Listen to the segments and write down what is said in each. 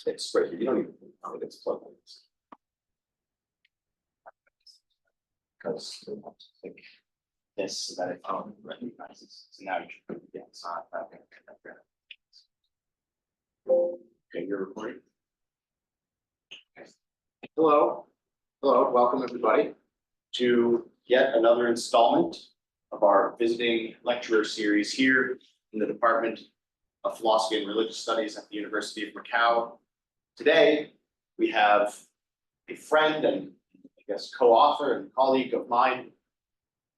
It's right here. You don't even know it's plugged in. Because like this so that it recognizes. So now you should put it inside. Okay, you're recording. Okay. Hello, welcome everybody to yet another installment of our visiting lecturer series here in the Department of Philosophy and Religious Studies at the University of Macau. Today, we have a friend and I guess co-author and colleague of mine,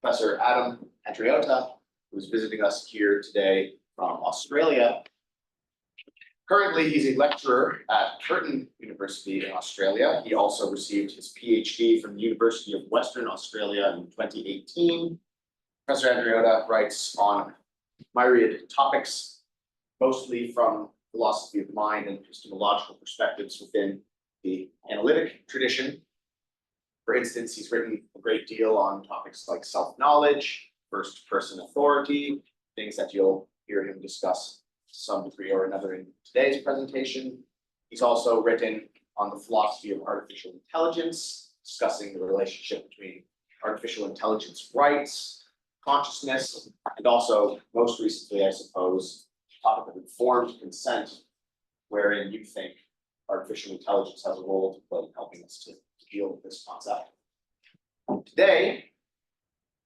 Professor Andreotta, who's visiting us here today from Australia. Currently, he's a lecturer at Curtin University in Australia. He also received his PhD from the University of Western Australia in 2018. Professor Andreotta writes on myriad topics, mostly from philosophy of mind and epistemological perspectives within the analytic tradition. For instance, he's written a great deal on topics like self-knowledge, first-person authority, things that you'll hear him discuss to some degree or another in today's presentation. He's also written on the philosophy of artificial intelligence, discussing the relationship between artificial intelligence rights, consciousness, and also, most recently, I suppose, the topic of informed consent, wherein you think artificial intelligence has a role to play in helping us to deal with this concept. Today,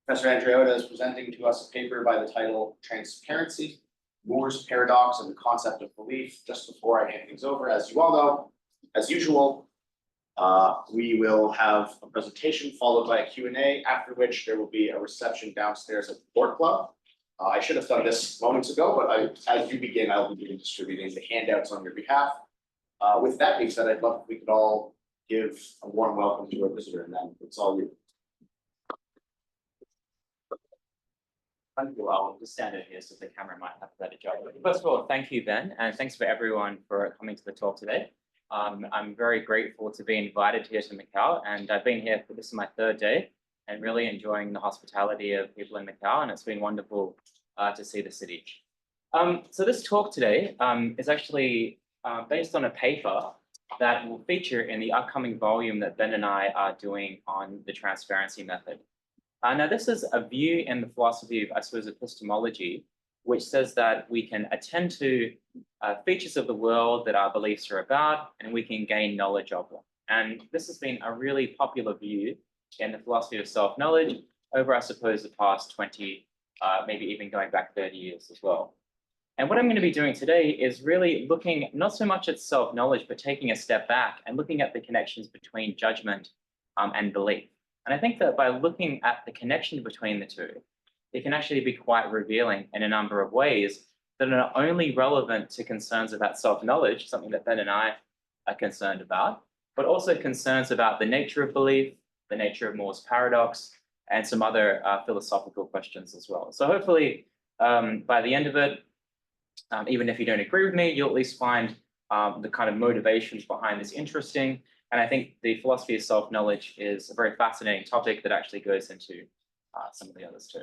Professor Andreotta is presenting to us a paper by the title Transparency, Moore's Paradox and the Concept of Belief. Just before I hand things over, as you all know, as usual, we will have a presentation followed by a Q&A, after which there will be a reception downstairs at the Board Club. I should have done this moments ago, but as you begin, I'll be distributing the handouts on your behalf. With that being said, I'd love if we could all give a warm welcome to our visitor, and then it's all you. Thank you. I'll just stand over here so the camera might have a better job. First of all, thank you, Ben, and thanks for everyone for coming to the talk today. I'm very grateful to be invited here to Macau, and I've been here this is my third day and really enjoying the hospitality of people in Macau, and it's been wonderful to see the city. So this talk today is actually based on a paper that will feature in the upcoming volume that Ben and I are doing on the transparency method. Now, this is a view in the philosophy of, I suppose, epistemology, which says that we can attend to features of the world that our beliefs are about, and we can gain knowledge of them. And this has been a really popular view in the philosophy of self-knowledge over, I suppose, the past 20, maybe even going back 30 years as well. And what I'm going to be doing today is really looking not so much at self-knowledge, but taking a step back and looking at the connections between judgment and belief. And I think that by looking at the connection between the two, it can actually be quite revealing in a number of ways that are not only relevant to concerns about self-knowledge, something that Ben and I are concerned about, but also concerns about the nature of belief, the nature of Moore's paradox, and some other philosophical questions as well. So hopefully, by the end of it, even if you don't agree with me, you'll at least find the kind of motivations behind this interesting. And I think the philosophy of self-knowledge is a very fascinating topic that actually goes into some of the others too.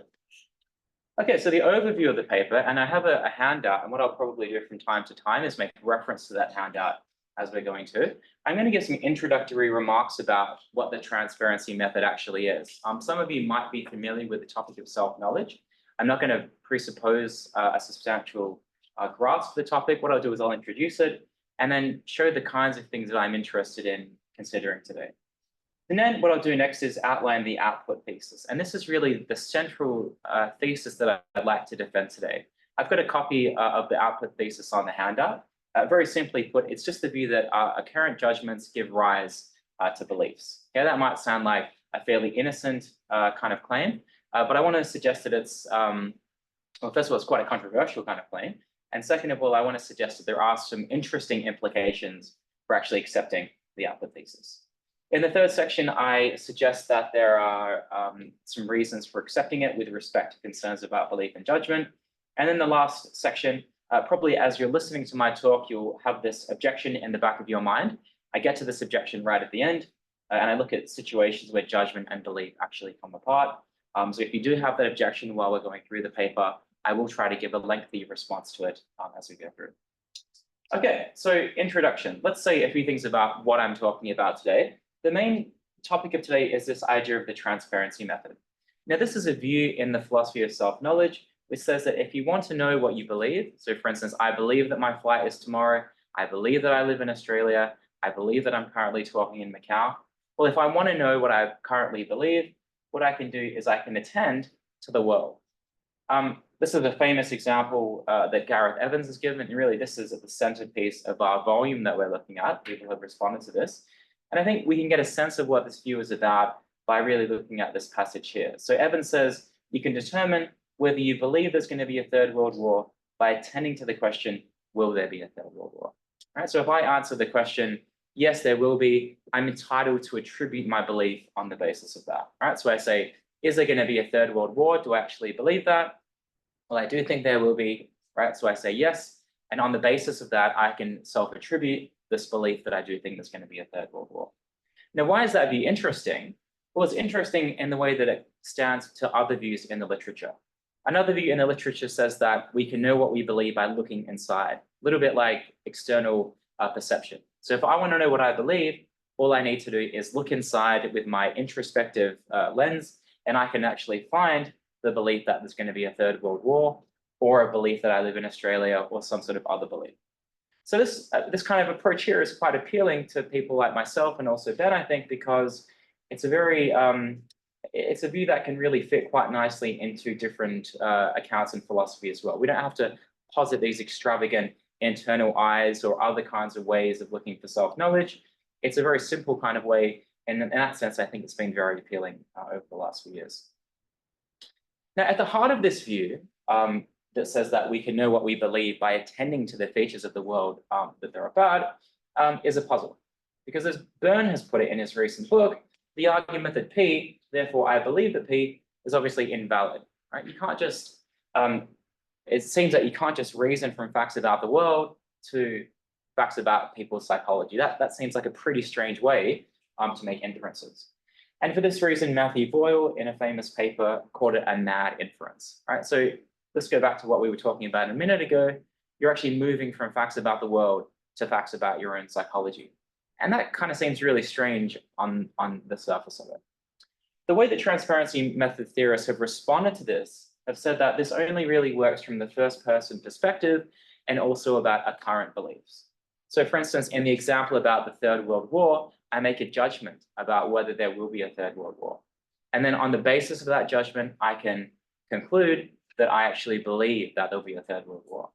Okay, so the overview of the paper, and I have a handout, and what I'll probably do from time to time is make reference to that handout as we're going to. I'm going to give some introductory remarks about what the transparency method actually is. Some of you might be familiar with the topic of self-knowledge. I'm not going to presuppose a substantial grasp of the topic. What I'll do is I'll introduce it and then show the kinds of things that I'm interested in considering today. And then what I'll do next is outline the output thesis. And this is really the central thesis that I'd like to defend today. I've got a copy of the output thesis on the handout. Very simply put, it's just the view that our current judgments give rise to beliefs. Okay, that might sound like a fairly innocent kind of claim, but I want to suggest that it's, well, first of all, it's quite a controversial kind of claim. And second of all, I want to suggest that there are some interesting implications for actually accepting the output thesis. In the third section, I suggest that there are some reasons for accepting it with respect to concerns about belief and judgment. And then the last section, probably as you're listening to my talk, you'll have this objection in the back of your mind. I get to this objection right at the end, and I look at situations where judgment and belief actually come apart. So if you do have that objection while we're going through the paper, I will try to give a lengthy response to it as we go through. Okay, so introduction. Let's say a few things about what I'm talking about today. The main topic of today is this idea of the transparency method. Now, this is a view in the philosophy of self-knowledge, which says that if you want to know what you believe, so for instance, I believe that my flight is tomorrow, I believe that I live in Australia, I believe that I'm currently talking in Macau. Well, if I want to know what I currently believe, what I can do is I can attend to the world. This is a famous example that Gareth Evans has given, and really this is at the centerpiece of our volume that we're looking at. People have responded to this. And I think we can get a sense of what this view is about by really looking at this passage here. So Evans says you can determine whether you believe there's going to be a third world war by attending to the question, will there be a third world war? All right, so if I answer the question, yes, there will be, I'm entitled to attribute my belief on the basis of that. All right, so I say, is there going to be a third world war? Do I actually believe that? Well, I do think there will be, right? So I say yes. And on the basis of that, I can self-attribute this belief that I do think there's going to be a third world war. Now, why is that view interesting? Well, it's interesting in the way that it stands to other views in the literature. Another view in the literature says that we can know what we believe by looking inside, a little bit like external perception. So if I want to know what I believe, all I need to do is look inside with my introspective lens, and I can actually find the belief that there's going to be a third world war, or a belief that I live in Australia, or some sort of other belief. So this kind of approach here is quite appealing to people like myself and also Ben, I think, because it's a very it's a view that can really fit quite nicely into different accounts and philosophy as well. We don't have to posit these extravagant internal eyes or other kinds of ways of looking for self-knowledge. It's a very simple kind of way, and in that sense, I think it's been very appealing over the last few years. Now, at the heart of this view, that says that we can know what we believe by attending to the features of the world that they're about, is a puzzle. Because as Byrne has put it in his recent book, the argument that P, therefore I believe that P, is obviously invalid. Right? You can't just, it seems that you can't just reason from facts about the world to facts about people's psychology. That seems like a pretty strange way to make inferences. And for this reason, Matthew Boyle, in a famous paper, called it a mad inference. Right? So let's go back to what we were talking about a minute ago. You're actually moving from facts about the world to facts about your own psychology. And that kind of seems really strange on the surface of it. The way that transparency method theorists have responded to this have said that this only really works from the first person perspective and also about our current beliefs. So for instance, in the example about the Third World War, I make a judgment about whether there will be a Third World War. And then on the basis of that judgment, I can conclude that I actually believe that there'll be a Third World War.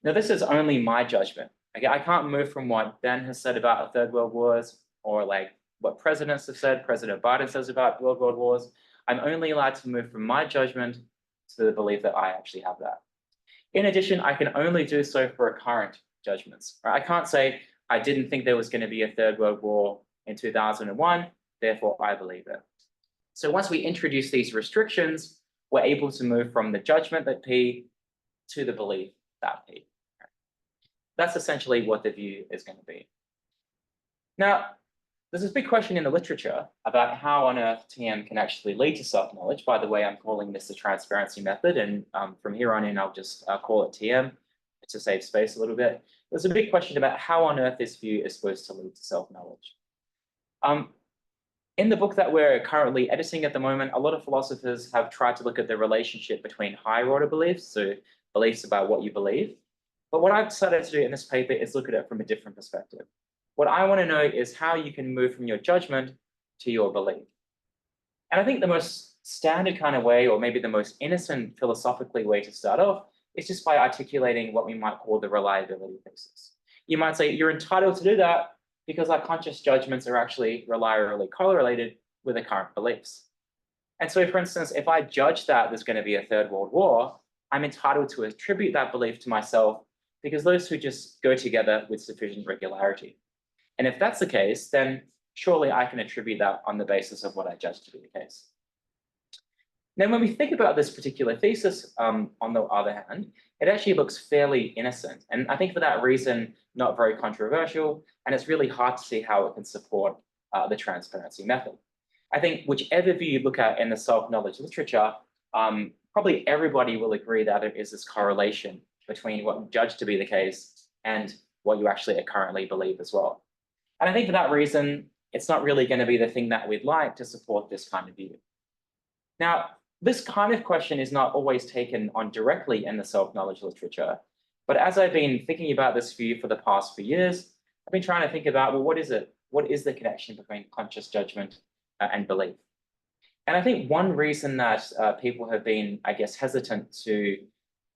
Now, this is only my judgment. Okay, I can't move from what Ben has said about a Third World Wars, or like what presidents have said, President Biden says about World Wars. I'm only allowed to move from my judgment to the belief that I actually have that. In addition, I can only do so for current judgments. Right? I can't say I didn't think there was going to be a Third World War in 2001, therefore I believe it. So once we introduce these restrictions, we're able to move from the judgment that P to the belief that P. That's essentially what the view is going to be. Now, there's this big question in the literature about how on earth TM can actually lead to self-knowledge. By the way, I'm calling this the transparency method, and from here on in, I'll just call it TM to save space a little bit. There's a big question about how on earth this view is supposed to lead to self-knowledge. In the book that we're currently editing at the moment, a lot of philosophers have tried to look at the relationship between higher order beliefs, so beliefs about what you believe. But what I've decided to do in this paper is look at it from a different perspective. What I want to know is how you can move from your judgment to your belief. And I think the most standard kind of way, or maybe the most innocent philosophically way to start off, is just by articulating what we might call the reliability thesis. You might say you're entitled to do that because our conscious judgments are actually reliably correlated with the current beliefs. And so, for instance, if I judge that there's going to be a Third World War, I'm entitled to attribute that belief to myself because those two just go together with sufficient regularity. And if that's the case, then surely I can attribute that on the basis of what I judge to be the case. Now, when we think about this particular thesis, on the other hand, it actually looks fairly innocent. And I think for that reason, not very controversial, and it's really hard to see how it can support the transparency method. I think whichever view you look at in the self-knowledge literature, probably everybody will agree that there is this correlation between what we judge to be the case and what you actually currently believe as well. And I think for that reason, it's not really going to be the thing that we'd like to support this kind of view. Now, this kind of question is not always taken on directly in the self-knowledge literature, but as I've been thinking about this view for the past few years, I've been trying to think about, well, what is it? What is the connection between conscious judgment and belief? And I think one reason that people have been, I guess, hesitant to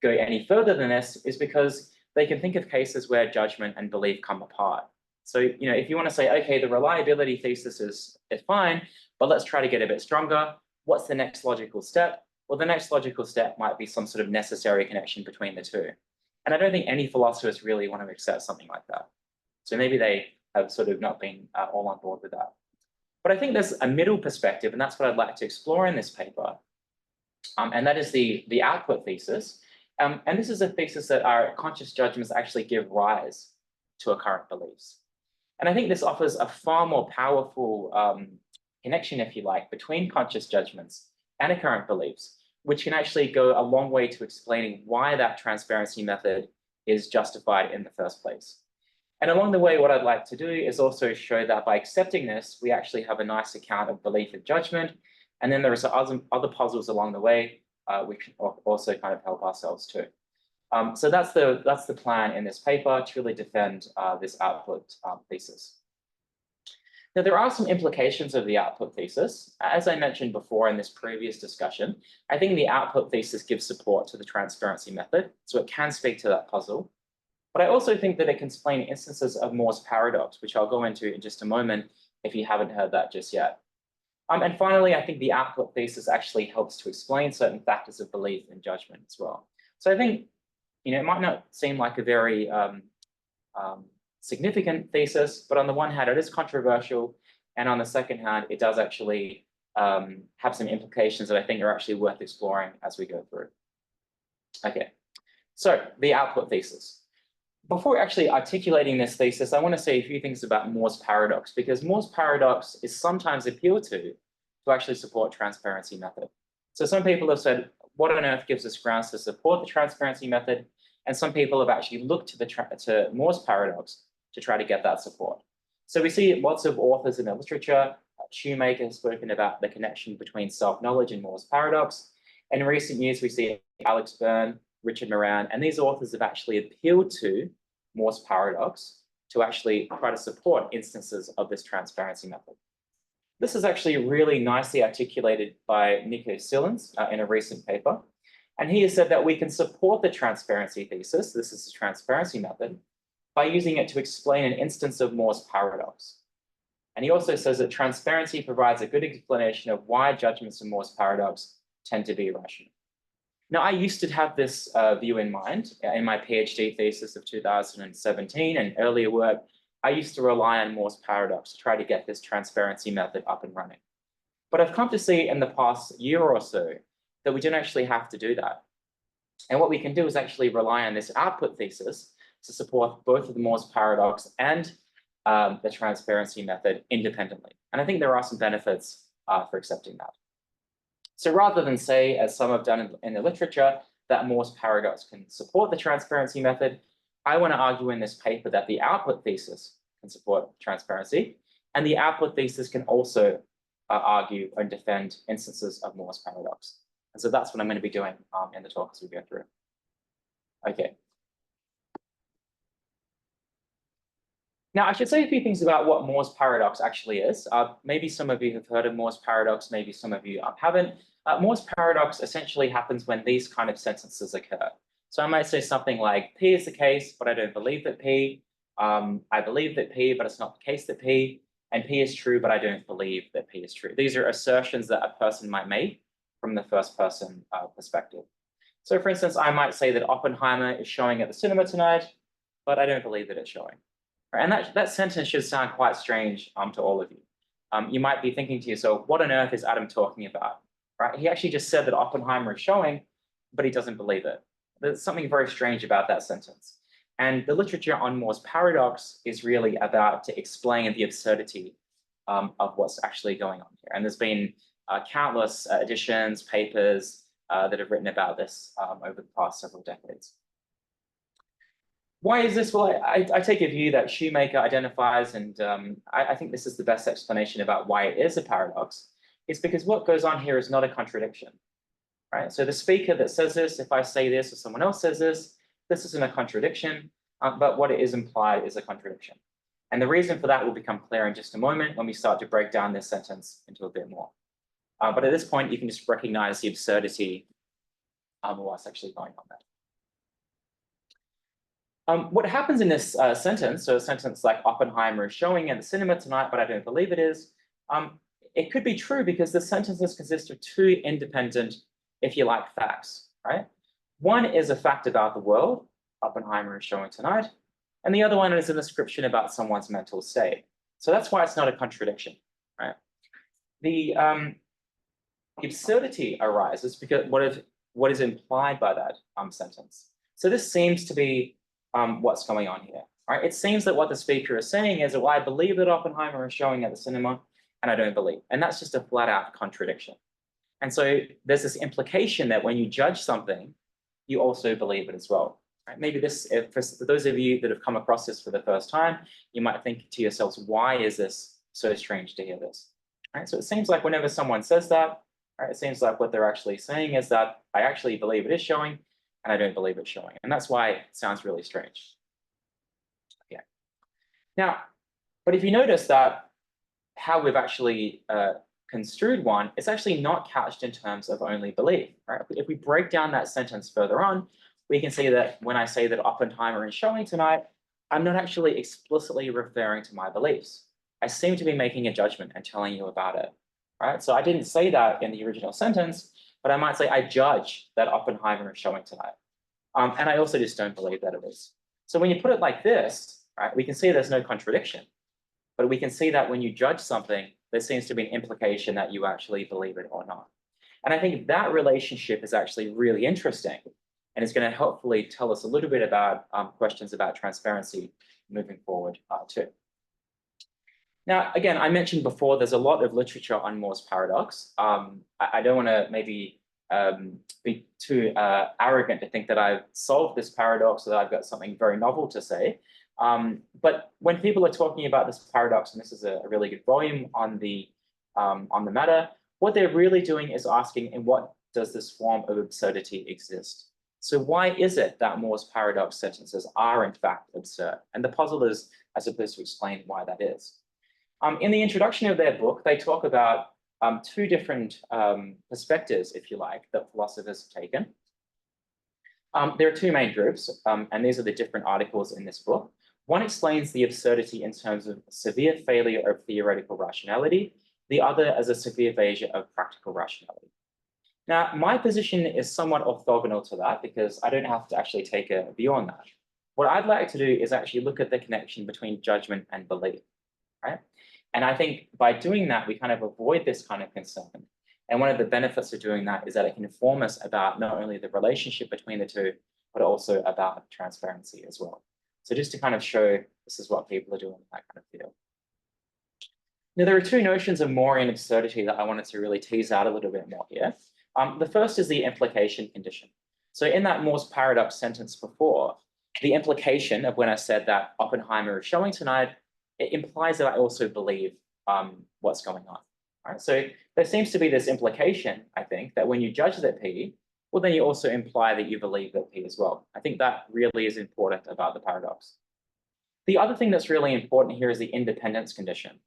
go any further than this is because they can think of cases where judgment and belief come apart. So, if you want to say, okay, the reliability thesis is fine, but let's try to get a bit stronger. What's the next logical step? Well, the next logical step might be some sort of necessary connection between the two. And I don't think any philosophers really want to accept something like that. So maybe they have sort of not been all on board with that. But I think there's a middle perspective, and that's what I'd like to explore in this paper. And that is the output thesis. And this is a thesis that our conscious judgments actually give rise to our current beliefs. And I think this offers a far more powerful connection, if you like, between conscious judgments and our current beliefs, which can actually go a long way to explaining why that transparency method is justified in the first place. And along the way, what I'd like to do is also show that by accepting this, we actually have a nice account of belief and judgment. And then there are some other puzzles along the way, which also kind of help ourselves too. So that's the plan in this paper to really defend this output thesis. Now, there are some implications of the output thesis. As I mentioned before in this previous discussion, I think the output thesis gives support to the transparency method, so it can speak to that puzzle. But I also think that it can explain instances of Moore's paradox, which I'll go into in just a moment if you haven't heard that just yet. And finally, I think the output thesis actually helps to explain certain factors of belief and judgment as well. So I think, it might not seem like a very significant thesis, but on the one hand, it is controversial. And on the second hand, it does actually have some implications that I think are actually worth exploring as we go through. Okay, so the output thesis. Before actually articulating this thesis, I want to say a few things about Moore's paradox, because Moore's paradox is sometimes appealed to actually support transparency method. So some people have said, what on earth gives us grounds to support the transparency method? And some people have actually looked to Moore's paradox to try to get that support. So we see lots of authors in the literature. Shoemaker has spoken about the connection between self-knowledge and Moore's paradox. And in recent years, we see Alex Byrne, Richard Moran, and these authors have actually appealed to Moore's paradox to actually try to support instances of this transparency method. This is actually really nicely articulated by Nico Sillens in a recent paper. And he has said that we can support the transparency thesis, this is the transparency method, by using it to explain an instance of Moore's paradox. And he also says that transparency provides a good explanation of why judgments of Moore's paradox tend to be irrational. Now, I used to have this view in mind in my PhD thesis of 2017 and earlier work. I used to rely on Moore's paradox to try to get this transparency method up and running. But I've come to see in the past year or so that we don't actually have to do that. And what we can do is actually rely on this output thesis to support both of the Moore's paradox and the transparency method independently. And I think there are some benefits for accepting that. So rather than say, as some have done in the literature, that Moore's paradox can support the transparency method, I want to argue in this paper that the output thesis can support transparency, and the output thesis can also argue and defend instances of Moore's paradox. And so that's what I'm going to be doing in the talk as we go through. Okay. Now, I should say a few things about what Moore's paradox actually is. Maybe some of you have heard of Moore's paradox, maybe some of you haven't. Moore's paradox essentially happens when these kind of sentences occur. So I might say something like, P is the case, but I don't believe that P. I believe that P, but it's not the case that P. And P is true, but I don't believe that P is true. These are assertions that a person might make from the first person perspective. So for instance, I might say that Oppenheimer is showing at the cinema tonight, but I don't believe that it's showing. And that sentence should sound quite strange to all of you. You might be thinking to yourself, what on earth is Adam talking about? Right? He actually just said that Oppenheimer is showing, but he doesn't believe it. There's something very strange about that sentence. And the literature on Moore's paradox is really about to explain the absurdity of what's actually going on here. And there's been countless editions, papers that have written about this over the past several decades. Why is this? Well, I take a view that Shoemaker identifies, and I think this is the best explanation about why it is a paradox. It's because what goes on here is not a contradiction, right? So the speaker that says this, if I say this or someone else says this isn't a contradiction, but what it is implied is a contradiction. And the reason for that will become clear in just a moment when we start to break down this sentence into a bit more. But at this point, you can just recognize the absurdity of what's actually going on there. What happens in this sentence, so a sentence like Oppenheimer is showing at the cinema tonight, but I don't believe it is, it could be true because the sentences consist of two independent, if you like, facts, right? One is a fact about the world, Oppenheimer is showing tonight, and the other one is a description about someone's mental state. So that's why it's not a contradiction, right? The absurdity arises because what is implied by that sentence. So this seems to be what's going on here, right? It seems that what the speaker is saying is, well, I believe that Oppenheimer is showing at the cinema, and I don't believe. And that's just a flat out contradiction. And so there's this implication that when you judge something, you also believe it as well. Right? Maybe this, for those of you that have come across this for the first time, you might think to yourselves, why is this so strange to hear this? Right? So it seems like whenever someone says that, right, it seems like what they're actually saying is that I actually believe it is showing, and I don't believe it's showing. And that's why it sounds really strange. Okay. Now, but if you notice that how we've actually construed one, it's actually not couched in terms of only belief, right? If we break down that sentence further on, we can see that when I say that Oppenheimer is showing tonight, I'm not actually explicitly referring to my beliefs. I seem to be making a judgment and telling you about it, right? So I didn't say that in the original sentence, but I might say I judge that Oppenheimer is showing tonight. And I also just don't believe that it is. So when you put it like this, right, we can see there's no contradiction, but we can see that when you judge something, there seems to be an implication that you actually believe it or not. And I think that relationship is actually really interesting, and it's going to hopefully tell us a little bit about questions about transparency moving forward too. Now, again, I mentioned before, there's a lot of literature on Moore's paradox. I don't want to maybe be too arrogant to think that I've solved this paradox or that I've got something very novel to say. But when people are talking about this paradox, and this is a really good volume on the matter, what they're really doing is asking, in what does this form of absurdity exist? So why is it that Moore's paradox sentences are in fact absurd? And the puzzle is, I suppose, to explain why that is. In the introduction of their book, they talk about two different perspectives, if you like, that philosophers have taken. There are two main groups, and these are the different articles in this book. One explains the absurdity in terms of severe failure of theoretical rationality, the other as a severe failure of practical rationality. Now, my position is somewhat orthogonal to that because I don't have to actually take a view on that. What I'd like to do is actually look at the connection between judgment and belief, right? And I think by doing that, we kind of avoid this kind of concern. And one of the benefits of doing that is that it can inform us about not only the relationship between the two, but also about transparency as well. So just to kind of show this is what people are doing in that kind of field. Now, there are two notions of Moorean absurdity that I wanted to really tease out a little bit more here. The first is the implication condition. So in that Moore's paradox sentence before, the implication of when I said that Oppenheimer is showing tonight, it implies that I also believe what's going on. Right? So there seems to be this implication, I think, that when you judge that P, well, then you also imply that you believe that P as well. I think that really is important about the paradox. The other thing that's really important here is the independence condition.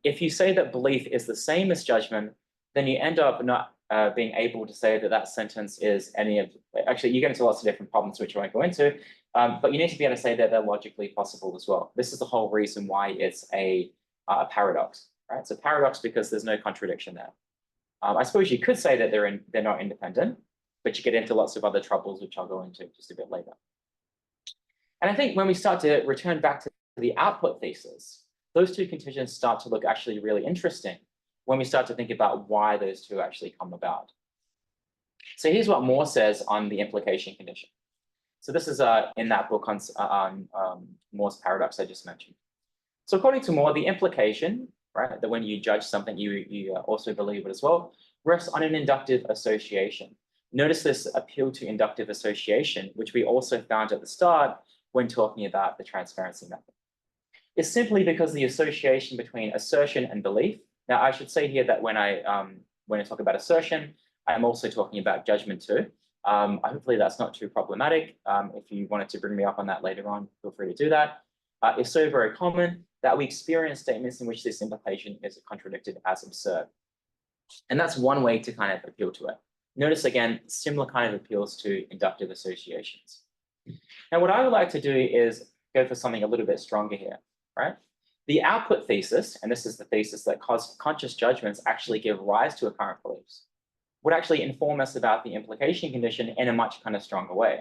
If you say that belief is the same as judgment, then you end up not being able to say that that sentence is any of, actually you get into lots of different problems which I won't go into, but you need to be able to say that they're logically possible as well. This is the whole reason why it's a paradox, right? It's a paradox because there's no contradiction there. I suppose you could say that they're not independent, but you get into lots of other troubles, which I'll go into just a bit later. And I think when we start to return back to the output thesis, those two conditions start to look actually really interesting when we start to think about why those two actually come about. So here's what Moore says on the implication condition. So this is in that book on Moore's paradox I just mentioned. So according to Moore, the implication, right, that when you judge something, you also believe it as well, rests on an inductive association. Notice this appeal to inductive association, which we also found at the start, when talking about the transparency method. It's simply because the association between assertion and belief. Now, I should say here that when I talk about assertion, I'm also talking about judgment too. Hopefully that's not too problematic. If you wanted to bring me up on that later on, feel free to do that. It's so very common that we experience statements in which this implication is contradicted as absurd. And that's one way to kind of appeal to it. Notice again, similar kind of appeals to inductive associations. Now, what I would like to do is go for something a little bit stronger here, right? The output thesis, and this is the thesis that conscious judgments actually give rise to apparent beliefs, would actually inform us about the implication condition in a much kind of stronger way.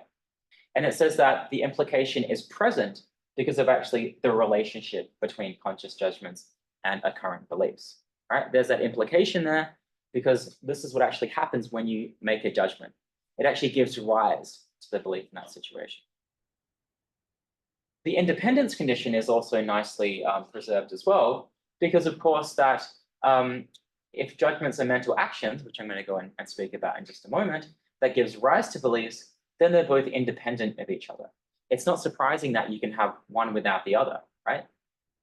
And it says that the implication is present because of actually the relationship between conscious judgments and occurrent beliefs, right? There's that implication there because this is what actually happens when you make a judgment. It actually gives rise to the belief in that situation. The independence condition is also nicely preserved as well, because of course that if judgments are mental actions, which I'm going to go and speak about in just a moment, that gives rise to beliefs, then they're both independent of each other. It's not surprising that you can have one without the other, right?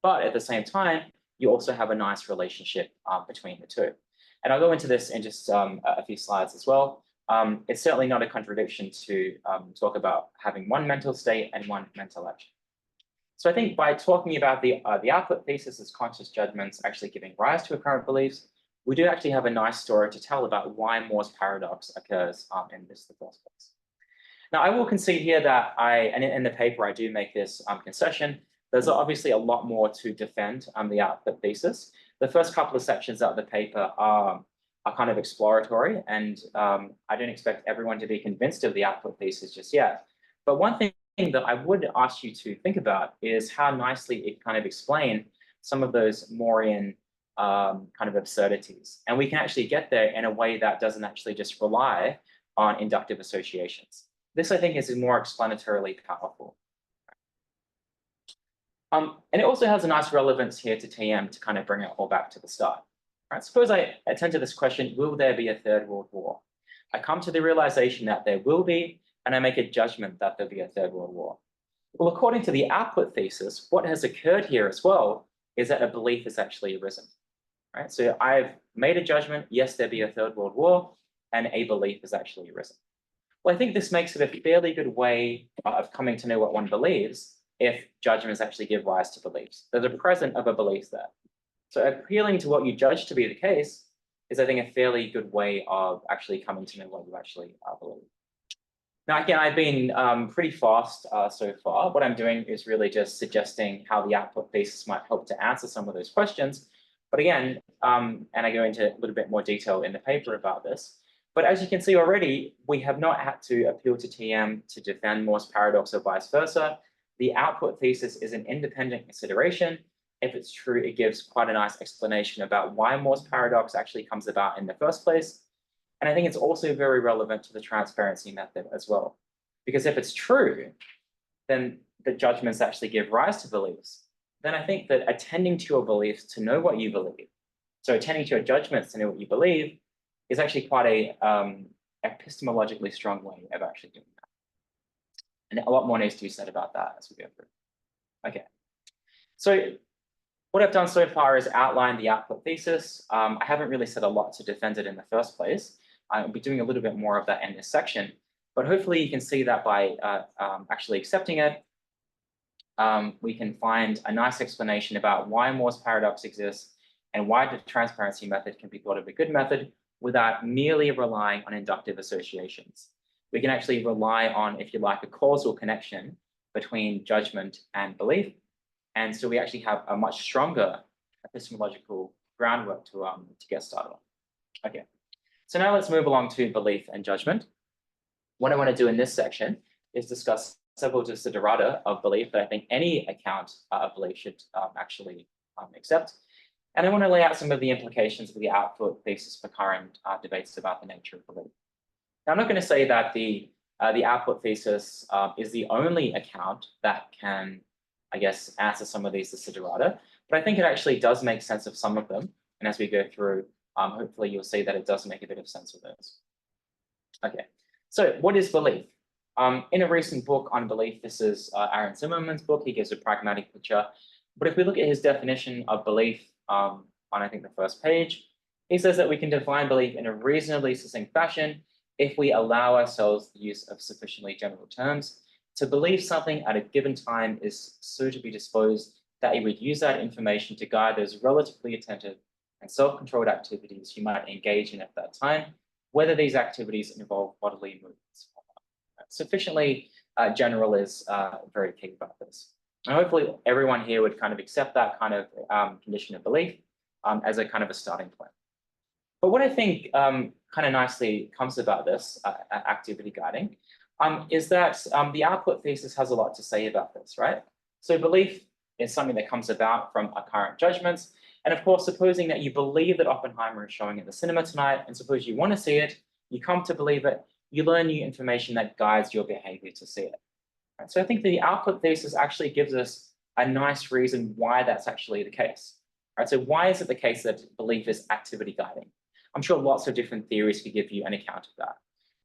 But at the same time, you also have a nice relationship between the two. And I'll go into this in just a few slides as well. It's certainly not a contradiction to talk about having one mental state and one mental action. So I think by talking about the output thesis as conscious judgments actually giving rise to apparent beliefs, we do actually have a nice story to tell about why Moore's paradox occurs in the first place. Now, I will concede here that and in the paper, I do make this concession. There's obviously a lot more to defend the output thesis. The first couple of sections of the paper are kind of exploratory, and I don't expect everyone to be convinced of the output thesis just yet. But one thing that I would ask you to think about is how nicely it kind of explains some of those Moorean kind of absurdities. And we can actually get there in a way that doesn't actually just rely on inductive associations. This, I think, is more explanatorily powerful. And it also has a nice relevance here to TM to kind of bring it all back to the start. Right, suppose I attend to this question, will there be a third world war? I come to the realization that there will be, and I make a judgment that there'll be a third world war. Well, according to the output thesis, what has occurred here as well is that a belief has actually arisen. Right? So I've made a judgment, yes, there'll be a third world war, and a belief has actually arisen. Well, I think this makes it a fairly good way of coming to know what one believes if judgments actually give rise to beliefs. There's a present of a belief there. So appealing to what you judge to be the case is, I think, a fairly good way of actually coming to know what you actually believe. Now, again, I've been pretty fast so far. What I'm doing is really just suggesting how the output thesis might help to answer some of those questions. But again, and I go into a little bit more detail in the paper about this. But as you can see already, we have not had to appeal to TM to defend Moore's paradox or vice versa. The output thesis is an independent consideration. If it's true, it gives quite a nice explanation about why Moore's paradox actually comes about in the first place. And I think it's also very relevant to the transparency method as well. Because if it's true, then the judgments actually give rise to beliefs. Then I think that attending to your beliefs to know what you believe, so attending to your judgments to know what you believe, is actually quite a epistemologically strong way of actually doing that. And a lot more needs to be said about that as we go through. Okay, so what I've done so far is outline the output thesis. I haven't really said a lot to defend it in the first place. I'll be doing a little bit more of that in this section, but hopefully you can see that by actually accepting it, we can find a nice explanation about why Moore's paradox exists and why the transparency method can be thought of a good method without merely relying on inductive associations. We can actually rely on, if you like, a causal connection between judgment and belief. And so we actually have a much stronger epistemological groundwork to get started on. Okay, so now let's move along to belief and judgment. What I want to do in this section is discuss several desiderata of belief that I think any account of belief should actually accept. And I want to lay out some of the implications of the output thesis for current debates about the nature of belief. Now, I'm not going to say that the output thesis is the only account that can, I guess, answer some of these desiderata, but I think it actually does make sense of some of them. And as we go through, hopefully you'll see that it does make a bit of sense of those. Okay, so what is belief? In a recent book on belief, this is Aaron Zimmerman's book, he gives a pragmatic picture. But if we look at his definition of belief on, I think, the first page, he says that we can define belief in a reasonably succinct fashion if we allow ourselves the use of sufficiently general terms. To believe something at a given time is so to be disposed that you would use that information to guide those relatively attentive and self-controlled activities you might engage in at that time, whether these activities involve bodily movements or not. Sufficiently general is very key about this. And hopefully everyone here would kind of accept that kind of condition of belief as a kind of a starting point. But what I think kind of nicely comes about this activity guiding is that the output thesis has a lot to say about this, right? So belief is something that comes about from our current judgments. And of course, supposing that you believe that Oppenheimer is showing at the cinema tonight, and suppose you want to see it, you come to believe it, you learn new information that guides your behavior to see it. Right? So I think the output thesis actually gives us a nice reason why that's actually the case. Right? So why is it the case that belief is activity guiding? I'm sure lots of different theories could give you an account of that.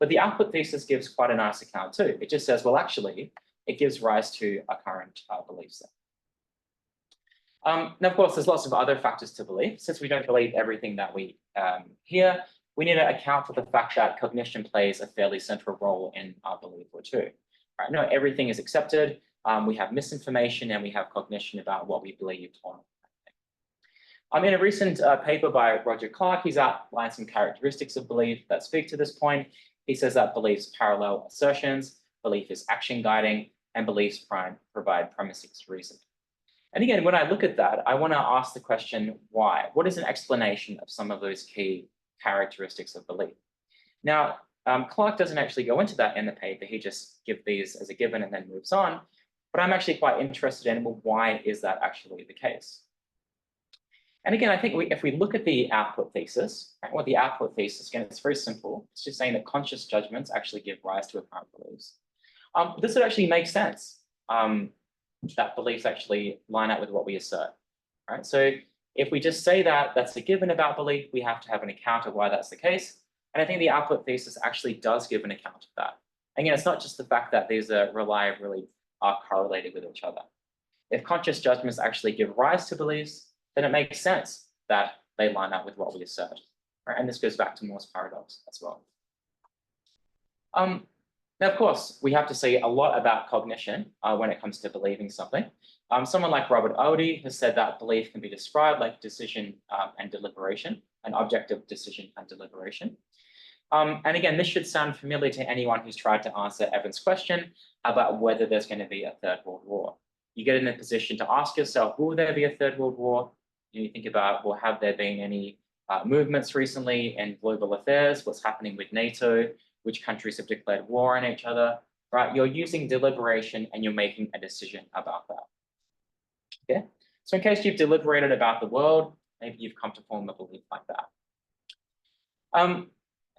But the output thesis gives quite a nice account too. It just says, well, actually, it gives rise to a current belief set. Now, of course, there's lots of other factors to belief. Since we don't believe everything that we hear, we need to account for the fact that cognition plays a fairly central role in our belief or two. Right? Not everything is accepted. We have misinformation and we have cognition about what we believe on. In a recent paper by Roger Clark, he's outlined some characteristics of belief that speak to this point. He says that beliefs parallel assertions, belief is action guiding, and beliefs provide premises reasoning. And again, when I look at that, I want to ask the question, why? What is an explanation of some of those key characteristics of belief? Now, Clark doesn't actually go into that in the paper. He just gives these as a given and then moves on. But I'm actually quite interested in, well, why is that actually the case? And again, I think if we look at the output thesis, right, what the output thesis, again, it's very simple. It's just saying that conscious judgments actually give rise to apparent beliefs. This would actually make sense, that beliefs actually line up with what we assert, right? So if we just say that that's a given about belief, we have to have an account of why that's the case. And I think the output thesis actually does give an account of that. Again, it's not just the fact that these are reliably correlated with each other. If conscious judgments actually give rise to beliefs, then it makes sense that they line up with what we assert. Right? And this goes back to Moore's paradox as well. Now, of course, we have to say a lot about cognition when it comes to believing something. Someone like Robert Odie has said that belief can be described like decision and deliberation, an object of decision and deliberation. And again, this should sound familiar to anyone who's tried to answer Evan's question about whether there's going to be a third world war. You get in a position to ask yourself, will there be a third world war? You think about, well, have there been any movements recently in global affairs? What's happening with NATO? Which countries have declared war on each other, right? You're using deliberation and you're making a decision about that. Okay, so in case you've deliberated about the world, maybe you've come to form a belief like that. And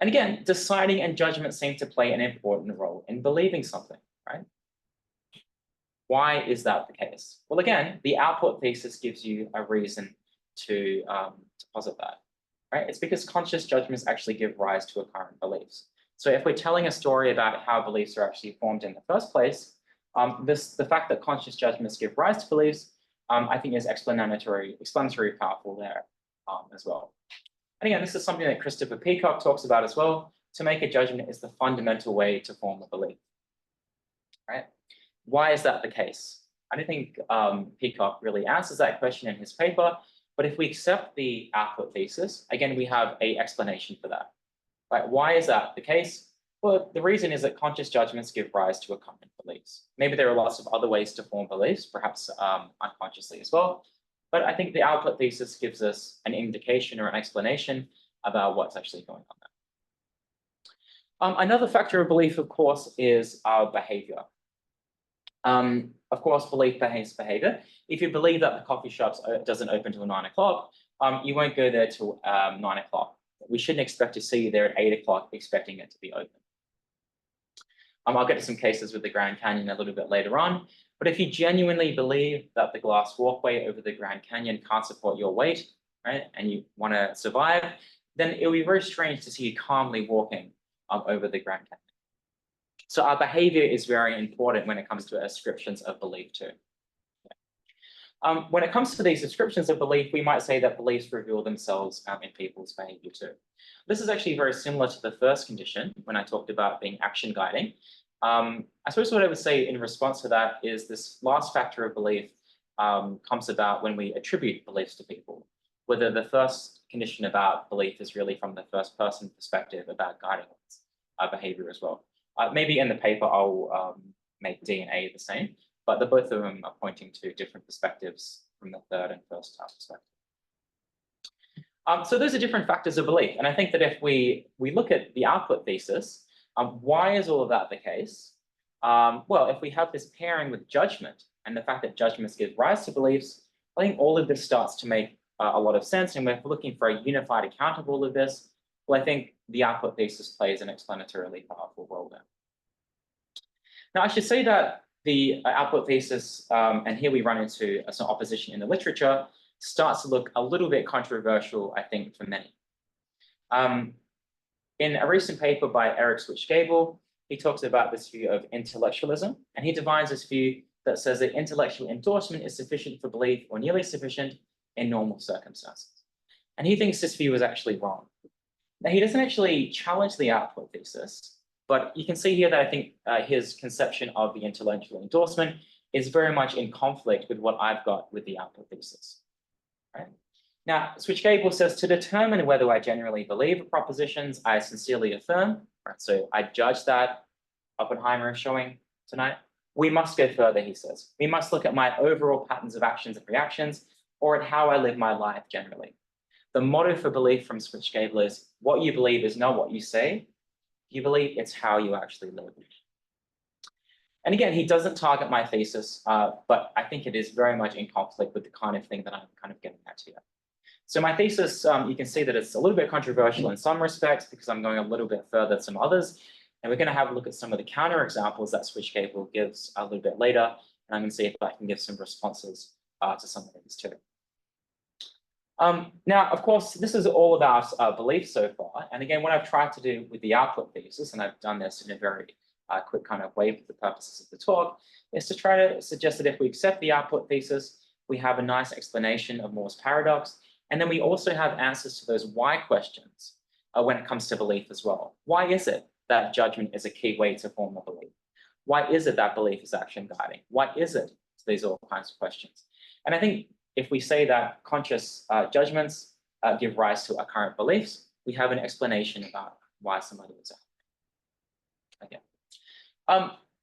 again, deciding and judgment seem to play an important role in believing something, right? Why is that the case? Well, again, the output thesis gives you a reason to posit that, right? It's because conscious judgments actually give rise to apparent beliefs. So if we're telling a story about how beliefs are actually formed in the first place, the fact that conscious judgments give rise to beliefs, I think is explanatory powerful there as well. And again, this is something that Christopher Peacock talks about as well. To make a judgment is the fundamental way to form a belief, right? Why is that the case? I don't think Peacock really answers that question in his paper, but if we accept the output thesis, again, we have an explanation for that. Right? Why is that the case? Well, the reason is that conscious judgments give rise to common beliefs. Maybe there are lots of other ways to form beliefs, perhaps unconsciously as well. But I think the output thesis gives us an indication or an explanation about what's actually going on there. Another factor of belief, of course, is our behavior. Of course, belief behaves behavior. If you believe that the coffee shop doesn't open till 9 o'clock, you won't go there till 9 o'clock. We shouldn't expect to see you there at 8 o'clock expecting it to be open. I'll get to some cases with the Grand Canyon a little bit later on, but if you genuinely believe that the glass walkway over the Grand Canyon can't support your weight, right, and you want to survive, then it will be very strange to see you calmly walking over the Grand Canyon. So our behavior is very important when it comes to ascriptions of belief too. When it comes to these descriptions of belief, we might say that beliefs reveal themselves in people's behavior too. This is actually very similar to the first condition when I talked about being action guiding. I suppose what I would say in response to that is this last factor of belief comes about when we attribute beliefs to people, whether the first condition about belief is really from the first person perspective about guiding behavior as well. Maybe in the paper I'll make D and A the same, but the both of them are pointing to different perspectives from the third and first type perspective. So those are different factors of belief. And I think that if we look at the output thesis, why is all of that the case? Well, if we have this pairing with judgment and the fact that judgments give rise to beliefs, I think all of this starts to make a lot of sense. And we're looking for a unified account of all of this. Well, I think the output thesis plays an explanatorily powerful role there. Now, I should say that the output thesis, and here we run into some opposition in the literature, starts to look a little bit controversial, I think, for many. In a recent paper by Eric Switch-Gable, he talks about this view of intellectualism, and he defines this view that says that intellectual endorsement is sufficient for belief or nearly sufficient in normal circumstances. And he thinks this view is actually wrong. Now, he doesn't actually challenge the output thesis, but you can see here that I think his conception of the intellectual endorsement is very much in conflict with what I've got with the output thesis. Right? Now, Switch-Gable says to determine whether I generally believe propositions I sincerely affirm, right? So I judge that Oppenheimer is showing tonight. We must go further, he says. We must look at my overall patterns of actions and reactions, or at how I live my life generally. The motto for belief from Switch-Gable is, what you believe is not what you say. You believe it's how you actually live. And again, he doesn't target my thesis, but I think it is very much in conflict with the kind of thing that I'm kind of getting at here. So my thesis, you can see that it's a little bit controversial in some respects because I'm going a little bit further than some others. And we're going to have a look at some of the counterexamples that Switch-Gable gives a little bit later. And I'm going to see if I can give some responses to some of these too. Now, of course, this is all about belief so far. And again, what I've tried to do with the output thesis, and I've done this in a very quick kind of way for the purposes of the talk, is to try to suggest that if we accept the output thesis, we have a nice explanation of Moore's paradox. And then we also have answers to those why questions when it comes to belief as well. Why is it that judgment is a key way to form a belief? Why is it that belief is action guiding? Why is it? So these are all kinds of questions. And I think if we say that conscious judgments give rise to our current beliefs, we have an explanation about why some of those are. Okay.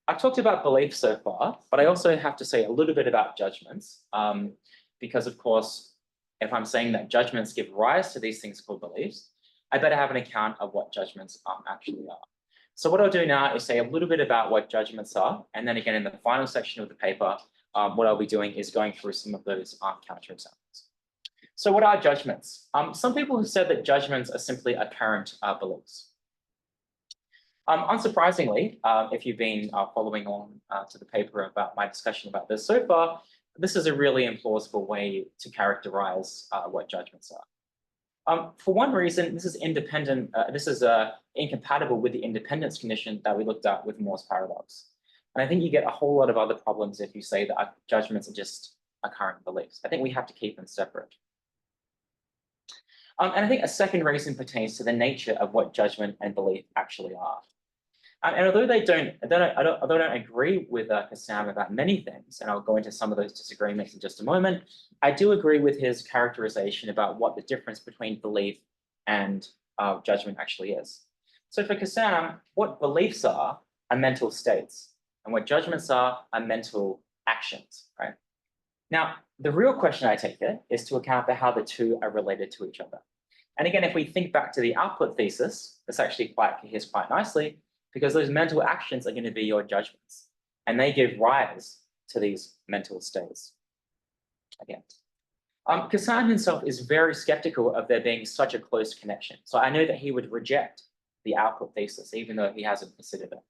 I've talked about beliefs so far, but I also have to say a little bit about judgments, because of course, if I'm saying that judgments give rise to these things called beliefs, I better have an account of what judgments actually are. So what I'll do now is say a little bit about what judgments are, and then again in the final section of the paper, what I'll be doing is going through some of those counterexamples. So what are judgments? Some people have said that judgments are simply apparent beliefs. Unsurprisingly, if you've been following on to the paper about my discussion about this so far, this is a really implausible way to characterize what judgments are. For one reason, this is independent. This is incompatible with the independence condition that we looked at with Moore's paradox. And I think you get a whole lot of other problems if you say that judgments are just current beliefs. I think we have to keep them separate. And I think a second reason pertains to the nature of what judgment and belief actually are. And although I don't agree with Kassam about many things, and I'll go into some of those disagreements in just a moment, I do agree with his characterization about what the difference between belief and judgment actually is. So for Kassam, what beliefs are mental states, and what judgments are mental actions, right? Now, the real question I take it is to account for how the two are related to each other. And again, if we think back to the output thesis, this actually coheres quite nicely, because those mental actions are going to be your judgments, and they give rise to these mental states. Again, Kassam himself is very skeptical of there being such a close connection. So I know that he would reject the output thesis, even though he hasn't considered it.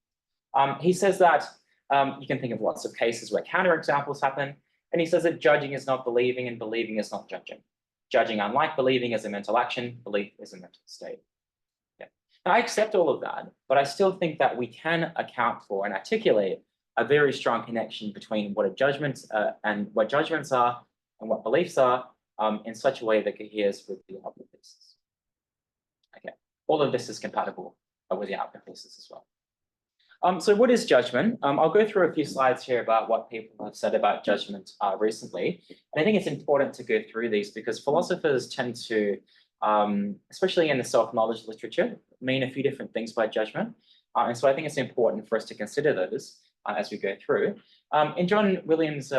He says that you can think of lots of cases where counterexamples happen, and he says that judging is not believing and believing is not judging. Judging, unlike believing, is a mental action, belief is a mental state. Yeah. And I accept all of that, but I still think that we can account for and articulate a very strong connection between what a judgment and what judgments are and what beliefs are in such a way that coheres with the output thesis. Okay, all of this is compatible with the output thesis as well. So what is judgment? I'll go through a few slides here about what people have said about judgment recently. And I think it's important to go through these because philosophers tend to, especially in the self-knowledge literature, mean a few different things by judgment. And so I think it's important for us to consider those as we go through. In John Williams'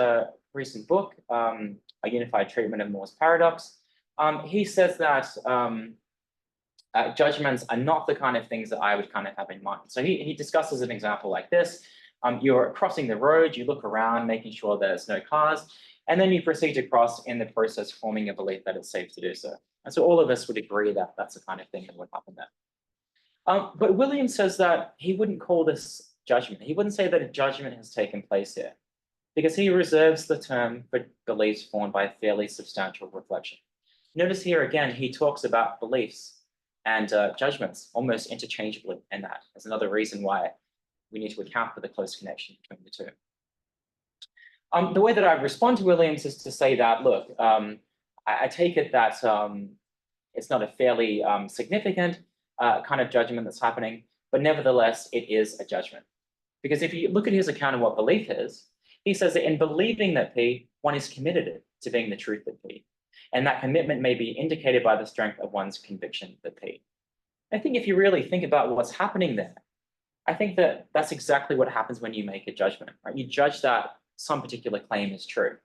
recent book, A Unified Treatment of Moore's Paradox, he says that judgments are not the kind of things that I would kind of have in mind. So he discusses an example like this. You're crossing the road, you look around, making sure there's no cars, and then you proceed to cross, in the process forming a belief that it's safe to do so. And so all of us would agree that that's the kind of thing that would happen there. But Williams says that he wouldn't call this judgment. He wouldn't say that a judgment has taken place here, because he reserves the term for beliefs formed by a fairly substantial reflection. Notice here again, he talks about beliefs and judgments almost interchangeably in that. There's another reason why we need to account for the close connection between the two. The way that I respond to Williams is to say that, look, I take it that it's not a fairly significant kind of judgment that's happening, but nevertheless, it is a judgment. Because if you look at his account of what belief is, he says that in believing that P, one is committed to being the truth of P. And that commitment may be indicated by the strength of one's conviction that P. I think if you really think about what's happening there, I think that that's exactly what happens when you make a judgment, right? You judge that some particular claim is true.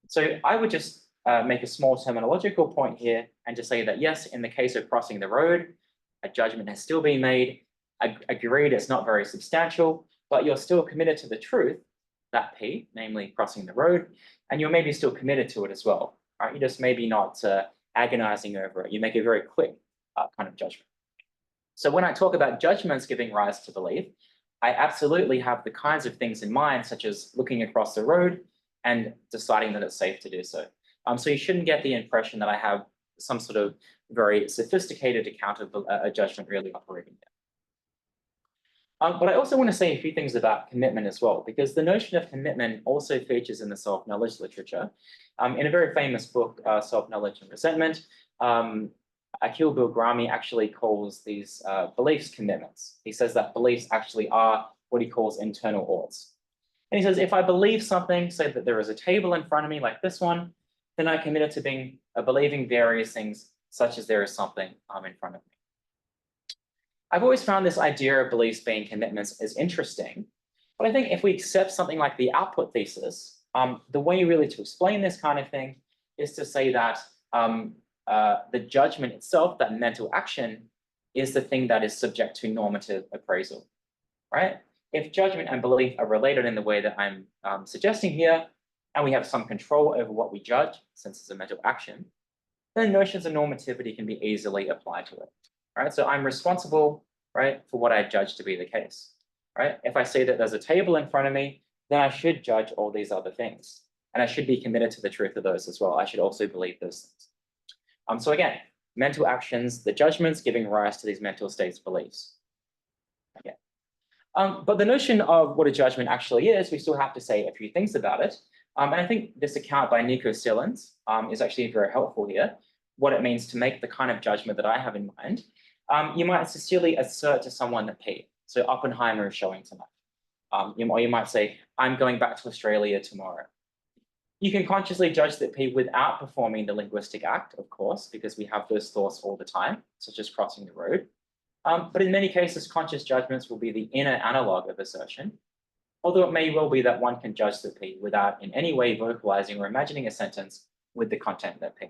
So I would just make a small terminological point here and just say that, yes, in the case of crossing the road, a judgment has still been made. Agreed, it's not very substantial, but you're still committed to the truth, that P, namely crossing the road, and you're maybe still committed to it as well. Right? You're just maybe not agonizing over it. You make a very quick kind of judgment. So when I talk about judgments giving rise to belief, I absolutely have the kinds of things in mind, such as looking across the road and deciding that it's safe to do so. So you shouldn't get the impression that I have some sort of very sophisticated account of a judgment really operating there. But I also want to say a few things about commitment as well, because the notion of commitment also features in the self-knowledge literature. In a very famous book, Self-Knowledge and Resentment, Akhil Bilgrami actually calls these beliefs commitments. He says that beliefs actually are what he calls internal oughts. And he says, if I believe something, say that there is a table in front of me like this one, then I committed to believing various things, such as there is something in front of me. I've always found this idea of beliefs being commitments is interesting, but I think if we accept something like the output thesis, the way really to explain this kind of thing is to say that the judgment itself, that mental action, is the thing that is subject to normative appraisal, right? If judgment and belief are related in the way that I'm suggesting here, and we have some control over what we judge, since it's a mental action, then notions of normativity can be easily applied to it. Right? So I'm responsible, right, for what I judge to be the case, right? If I say that there's a table in front of me, then I should judge all these other things. And I should be committed to the truth of those as well. I should also believe those things. So again, mental actions, the judgments giving rise to these mental states beliefs. Okay. But the notion of what a judgment actually is, we still have to say a few things about it. And I think this account by Nico Sillens is actually very helpful here, what it means to make the kind of judgment that I have in mind. You might sincerely assert to someone that P, so Oppenheimer is showing tonight. Or you might say, I'm going back to Australia tomorrow. You can consciously judge that P without performing the linguistic act, of course, because we have those thoughts all the time, such as crossing the road. But in many cases, conscious judgments will be the inner analog of assertion, although it may well be that one can judge that P without in any way vocalizing or imagining a sentence with the content that P.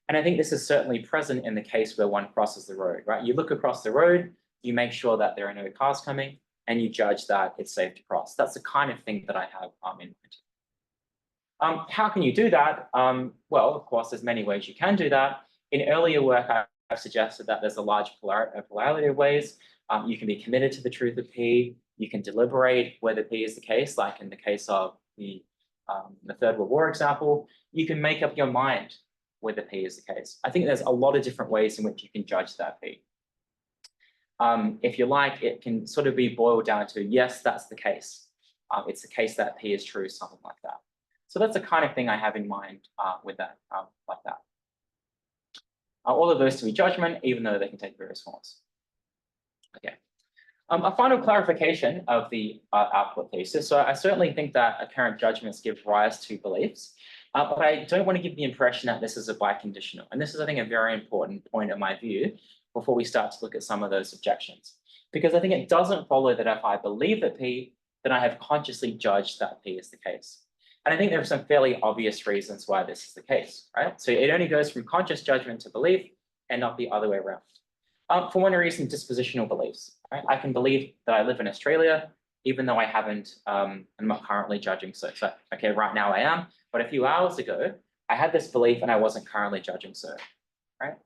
And I think this is certainly present in the case where one crosses the road, right? You look across the road, you make sure that there are no cars coming, and you judge that it's safe to cross. That's the kind of thing that I have in mind. How can you do that? Well, of course, there's many ways you can do that. In earlier work, I've suggested that there's a large plurality of ways. You can be committed to the truth of P. You can deliberate whether P is the case, like in the case of the Third World War example. You can make up your mind whether P is the case. I think there's a lot of different ways in which you can judge that P. if you like, it can sort of be boiled down to, yes, that's the case. It's the case that P is true, something like that. So that's the kind of thing I have in mind with that, like that. All of those to be judgment, even though they can take various forms. Okay. A final clarification of the output thesis. So I certainly think that occurrent judgments give rise to beliefs, but I don't want to give the impression that this is a biconditional. And this is, I think, a very important point in my view before we start to look at some of those objections. Because I think it doesn't follow that if I believe that P, then I have consciously judged that P is the case. And I think there are some fairly obvious reasons why this is the case, right? So it only goes from conscious judgment to belief and not the other way around. For one reason, dispositional beliefs. Right? I can believe that I live in Australia, even though I haven't, I'm not currently judging so. So, okay, right now I am, but a few hours ago, I had this belief and I wasn't currently judging so, right?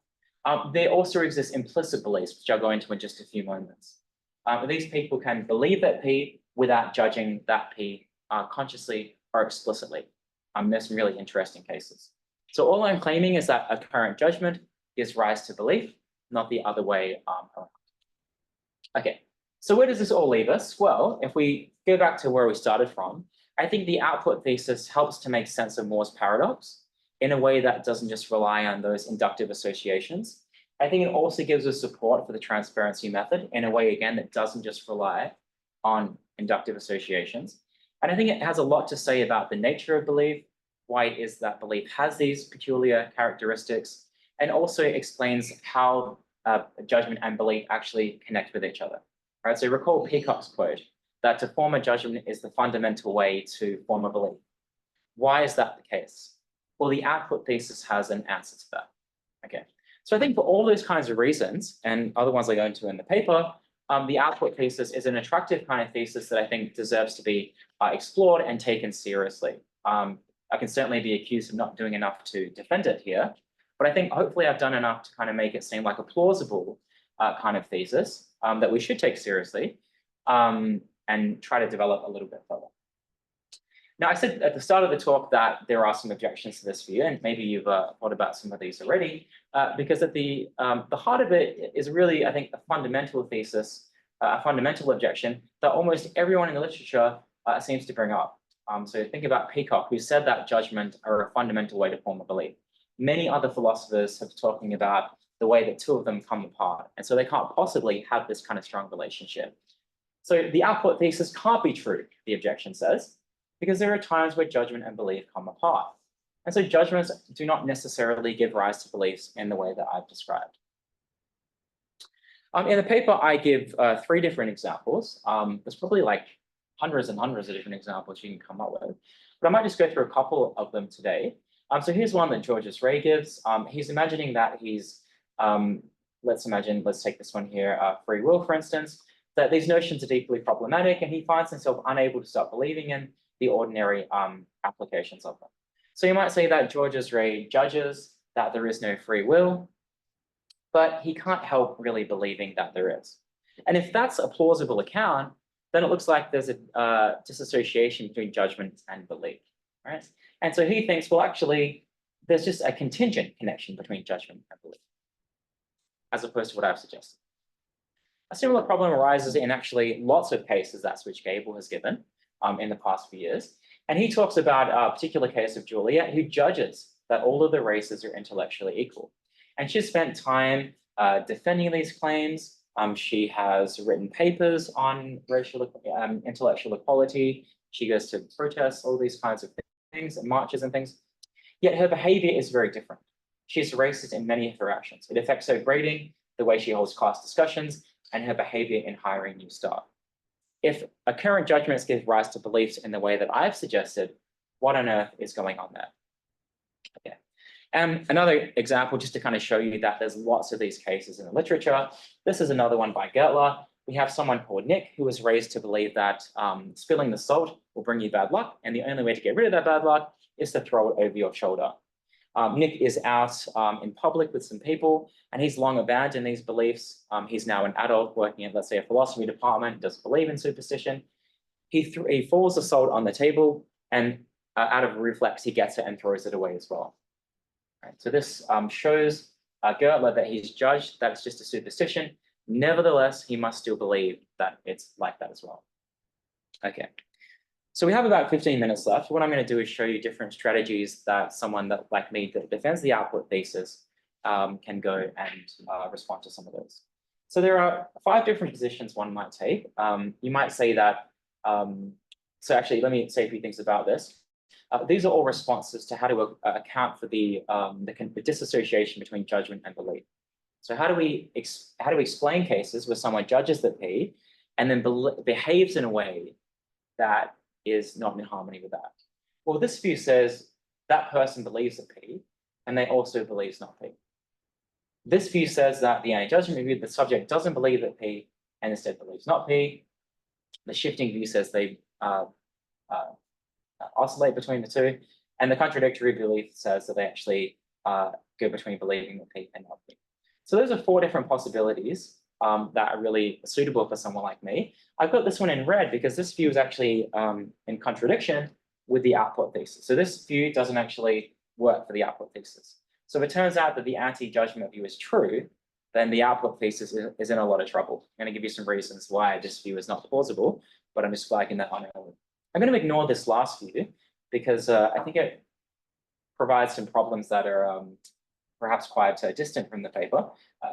There also exist implicit beliefs, which I'll go into in just a few moments. These people can believe that P without judging that P consciously or explicitly. There's some really interesting cases. So all I'm claiming is that a current judgment gives rise to belief, not the other way around. Okay, so where does this all leave us? Well, if we go back to where we started from, I think the output thesis helps to make sense of Moore's paradox in a way that doesn't just rely on those inductive associations. I think it also gives us support for the transparency method in a way, again, that doesn't just rely on inductive associations. And I think it has a lot to say about the nature of belief, why it is that belief has these peculiar characteristics, and also explains how judgment and belief actually connect with each other. Right? So recall Peacock's quote that to form a judgment is the fundamental way to form a belief. Why is that the case? Well, the output thesis has an answer to that. Okay. So I think for all those kinds of reasons, and other ones I go into in the paper, the output thesis is an attractive kind of thesis that I think deserves to be explored and taken seriously. I can certainly be accused of not doing enough to defend it here, but I think hopefully I've done enough to kind of make it seem like a plausible kind of thesis that we should take seriously and try to develop a little bit further. Now, I said at the start of the talk that there are some objections to this view, and maybe you've thought about some of these already, because at the heart of it is really, I think, a fundamental thesis, a fundamental objection that almost everyone in the literature seems to bring up. So think about Peacock, who said that judgment are a fundamental way to form a belief. Many other philosophers have talking about the way that two of them come apart, and so they can't possibly have this kind of strong relationship. So the output thesis can't be true, the objection says, because there are times where judgment and belief come apart. And so judgments do not necessarily give rise to beliefs in the way that I've described. In the paper, I give 3 different examples. There's probably like hundreds and hundreds of different examples you can come up with, but I might just go through a couple of them today. So here's one that Georges Ray gives. He's imagining that he's, let's take this one here, free will, for instance, that these notions are deeply problematic and he finds himself unable to stop believing in the ordinary applications of them. So you might say that Georges Ray judges that there is no free will, but he can't help really believing that there is. And if that's a plausible account, then it looks like there's a disassociation between judgment and belief, right? And so he thinks, well, actually, there's just a contingent connection between judgment and belief, as opposed to what I've suggested. A similar problem arises in actually lots of cases that Switch Gable has given in the past few years. And he talks about a particular case of Juliet, who judges that all of the races are intellectually equal. And she's spent time defending these claims. She has written papers on racial intellectual equality. She goes to protests, all these kinds of things, and marches and things. Yet her behavior is very different. She's racist in many of her actions. It affects her grading, the way she holds class discussions, and her behavior in hiring new staff. If a current judgment gives rise to beliefs in the way that I've suggested, what on earth is going on there? Okay. Another example, just to kind of show you that there's lots of these cases in the literature. This is another one by Gertler. We have someone called Nick who was raised to believe that spilling the salt will bring you bad luck, and the only way to get rid of that bad luck is to throw it over your shoulder. Nick is out in public with some people, and he's long abandoned these beliefs. He's now an adult working at, let's say, a philosophy department, doesn't believe in superstition. He falls the salt on the table, and out of reflex, he gets it and throws it away as well. Right, so this shows Gertler that he's judged that it's just a superstition, Nevertheless, he must still believe that it's like that as well. Okay. So we have about 15 minutes left. What I'm going to do is show you different strategies that someone that like me that defends the output thesis can go and respond to some of those. So there are 5 different positions one might take. You might say that, so actually, let me say a few things about this. These are all responses to how to account for the disassociation between judgment and belief. So how do we explain cases where someone judges the P and then behaves in a way that is not in harmony with that? Well, this view says that person believes the P and they also believes not P. This view says that the anti-judgment view, the subject doesn't believe that P and instead believes not P. The shifting view says they oscillate between the two. And the contradictory belief says that they actually go between believing the P and not P. So those are 4 different possibilities that are really suitable for someone like me. I've got this one in red because this view is actually in contradiction with the output thesis. So this view doesn't actually work for the output thesis. So if it turns out that the anti-judgment view is true, then the output thesis is in a lot of trouble. I'm going to give you some reasons why this view is not plausible, but I'm just flagging that on early. I'm going to ignore this last view because I think it provides some problems that are perhaps quite distant from the paper.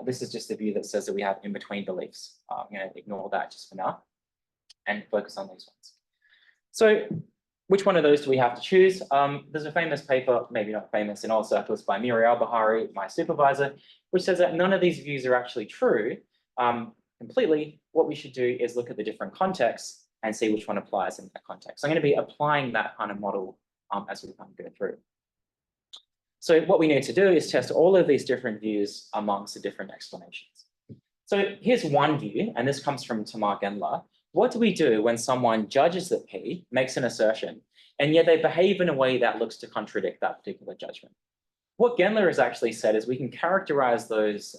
This is just a view that says that we have in-between beliefs. I'm going to ignore that just for now and focus on these ones. So which one of those do we have to choose? There's a famous paper, maybe not famous in all circles, by Muriel Bahari, my supervisor, which says that none of these views are actually true completely. What we should do is look at the different contexts and see which one applies in that context. So I'm going to be applying that kind of model as we kind of go through. So what we need to do is test all of these different views amongst the different explanations. So here's one view, and this comes from Tamar Gendler. What do we do when someone judges that P, makes an assertion, and yet they behave in a way that looks to contradict that particular judgment? What Gendler has actually said is we can characterize those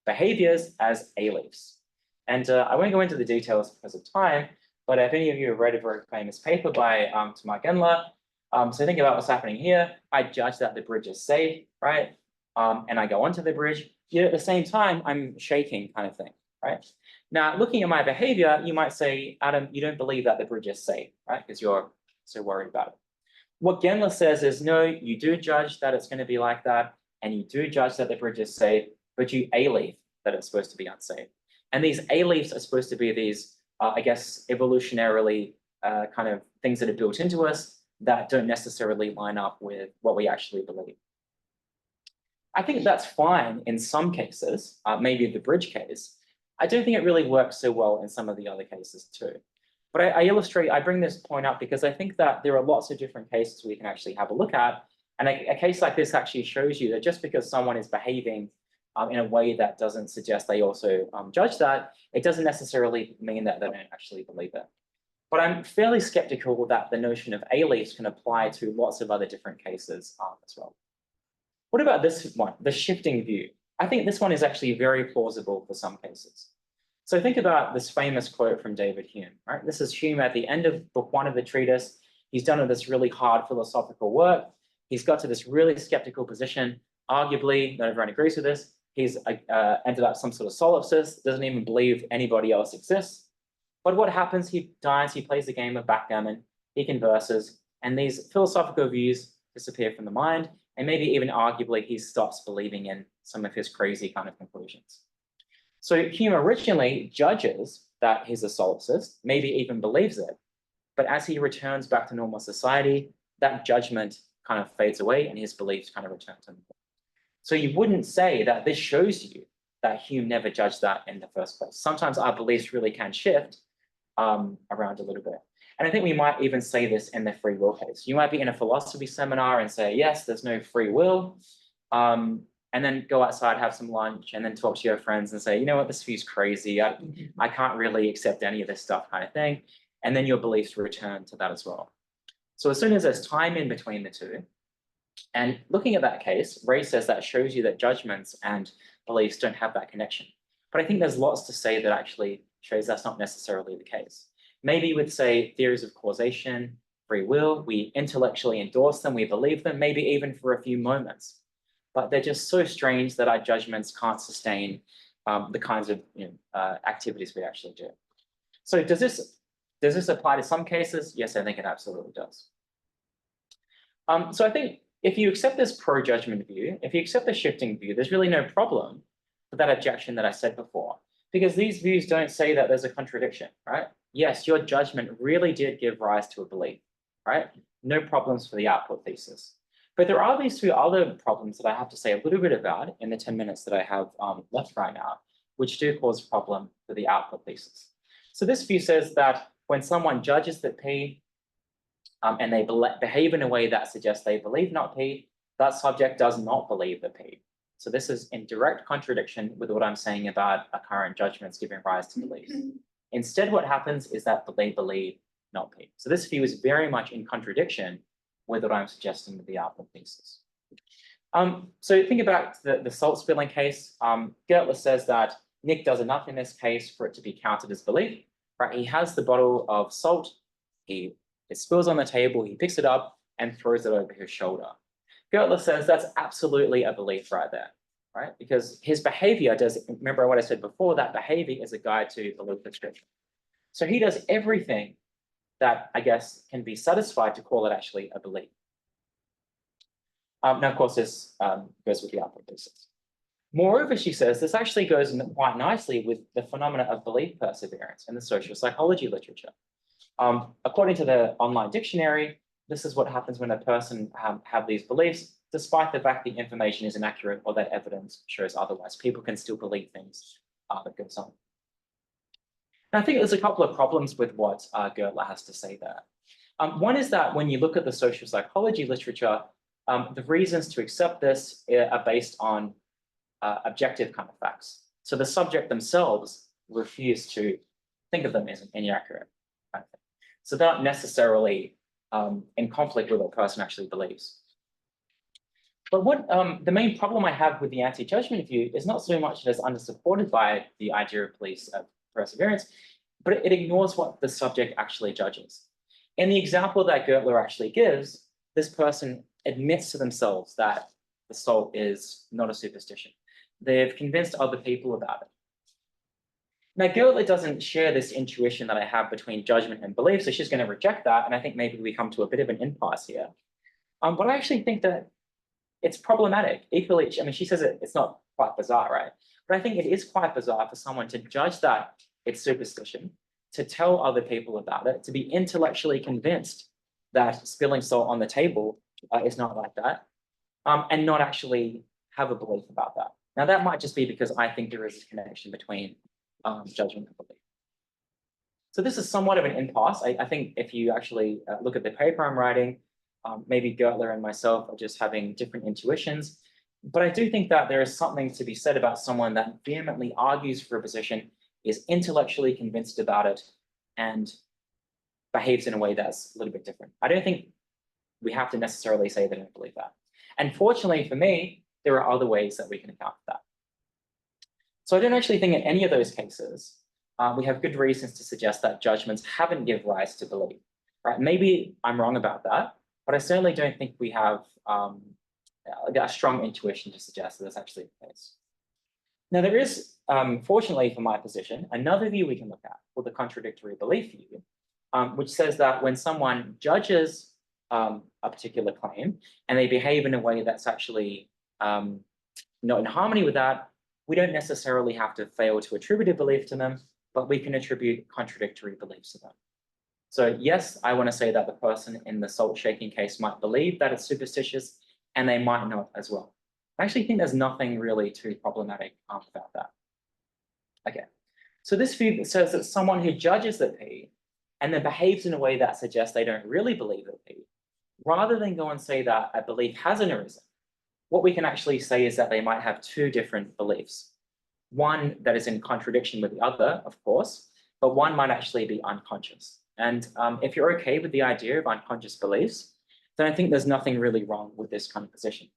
behaviors as A-leafs. And I won't go into the details because of time, but if any of you have read a very famous paper by Tamar Gendler, so think about what's happening here. I judge that the bridge is safe, right? And I go onto the bridge. Yet at the same time, I'm shaking kind of thing, right? Now, looking at my behavior, you might say, Adam, you don't believe that the bridge is safe, right? Because you're so worried about it. What Gendler says is, no, you do judge that it's going to be like that, and you do judge that the bridge is safe, but you A-leaf that it's supposed to be unsafe. And these A-leafs are supposed to be these, I guess, evolutionarily kind of things that are built into us that don't necessarily line up with what we actually believe. I think that's fine in some cases, maybe the bridge case. I don't think it really works so well in some of the other cases too. But I bring this point up because I think that there are lots of different cases we can actually have a look at. And a case like this actually shows you that just because someone is behaving in a way that doesn't suggest they also judge that, it doesn't necessarily mean that they don't actually believe it. But I'm fairly skeptical that the notion of A-leafs can apply to lots of other different cases as well. What about this one, the shifting view? I think this one is actually very plausible for some cases. So think about this famous quote from David Hume, right? This is Hume at the end of book 1 of the treatise. He's done this really hard philosophical work. He's got to this really skeptical position. Arguably, not everyone agrees with this. He's ended up some sort of solipsist, doesn't even believe anybody else exists. But what happens? He dies, he plays a game of backgammon, he converses, and these philosophical views disappear from the mind, and maybe even arguably he stops believing in some of his crazy kind of conclusions. So Hume originally judges that he's a solipsist, maybe even believes it, but as he returns back to normal society, that judgment kind of fades away and his beliefs kind of return to normal. So you wouldn't say that this shows you that Hume never judged that in the first place. Sometimes our beliefs really can shift around a little bit. And I think we might even say this in the free will case. You might be in a philosophy seminar and say, yes, there's no free will, and then go outside, have some lunch, and then talk to your friends and say, you know what, this view's crazy. I can't really accept any of this stuff kind of thing. And then your beliefs return to that as well. So as soon as there's time in between the two, and looking at that case, Ray says that shows you that judgments and beliefs don't have that connection. But I think there's lots to say that actually shows that's not necessarily the case. Maybe with, say, theories of causation, free will, we intellectually endorse them, we believe them, maybe even for a few moments. But they're just so strange that our judgments can't sustain the kinds of activities we actually do. So does this apply to some cases? Yes, I think it absolutely does. So I think if you accept this pro-judgment view, if you accept the shifting view, there's really no problem with that objection that I said before, because these views don't say that there's a contradiction, right? Yes, your judgment really did give rise to a belief, right? No problems for the output thesis. But there are these two other problems that I have to say a little bit about in the 10 minutes that I have left right now, which do cause a problem for the output thesis. So this view says that when someone judges that P and they behave in a way that suggests they believe not P, that subject does not believe the P. So this is in direct contradiction with what I'm saying about current judgments giving rise to beliefs. Instead, what happens is that they believe not P. So this view is very much in contradiction with what I'm suggesting with the output thesis. So think about the salt spilling case. Gertler says that Nick does enough in this case for it to be counted as belief, right? He has the bottle of salt, it spills on the table, he picks it up and throws it over his shoulder. Gertler says that's absolutely a belief right there, right? Because his behavior remember what I said before, that behavior is a guide to belief expression. So he does everything that I guess can be satisfied to call it actually a belief. Now, of course, this goes with the output thesis. Moreover, she says, this actually goes quite nicely with the phenomena of belief perseverance in the social psychology literature. According to the online dictionary, this is what happens when a person have these beliefs, despite the fact the information is inaccurate or that evidence shows otherwise. People can still believe things that goes on. And I think there's a couple of problems with what Gertler has to say there. One is that when you look at the social psychology literature, the reasons to accept this are based on objective kind of facts. So the subject themselves refuse to think of them as inaccurate kind of thing. So they're not necessarily in conflict with what a person actually believes. But what the main problem I have with the anti-judgment view is not so much that it's undersupported by the idea of beliefs of perseverance, but it ignores what the subject actually judges. In the example that Gertler actually gives, this person admits to themselves that the salt is not a superstition. They've convinced other people about it. Now, Gertler doesn't share this intuition that I have between judgment and belief, so she's going to reject that, and I think maybe we come to a bit of an impasse here. But I actually think that it's problematic. Equally, I mean, she says it's not quite bizarre, right? But I think it is quite bizarre for someone to judge that it's superstition, to tell other people about it, to be intellectually convinced that spilling salt on the table is not like that, and not actually have a belief about that. Now, that might just be because I think there is a connection between judgment and belief. So this is somewhat of an impasse. I think if you actually look at the paper I'm writing, maybe Gertler and myself are just having different intuitions. But I do think that there is something to be said about someone that vehemently argues for a position, is intellectually convinced about it, and behaves in a way that's a little bit different. I don't think we have to necessarily say they don't believe that. And fortunately for me, there are other ways that we can account for that. So I don't actually think in any of those cases, we have good reasons to suggest that judgments haven't given rise to belief, right? Maybe I'm wrong about that, but I certainly don't think we have a strong intuition to suggest that that's actually the case. Now, there is, fortunately for my position, another view we can look at, called the contradictory belief view, which says that when someone judges a particular claim and they behave in a way that's actually not in harmony with that, we don't necessarily have to fail to attribute a belief to them, but we can attribute contradictory beliefs to them. So yes, I want to say that the person in the salt shaking case might believe that it's superstitious, and they might not as well. I actually think there's nothing really too problematic about that. Okay, so this view says that someone who judges the P and then behaves in a way that suggests they don't really believe the P, rather than go and say that a belief hasn't arisen, what we can actually say is that they might have two different beliefs. One that is in contradiction with the other, of course, but one might actually be unconscious. And if you're okay with the idea of unconscious beliefs, then I think there's nothing really wrong with this kind of position.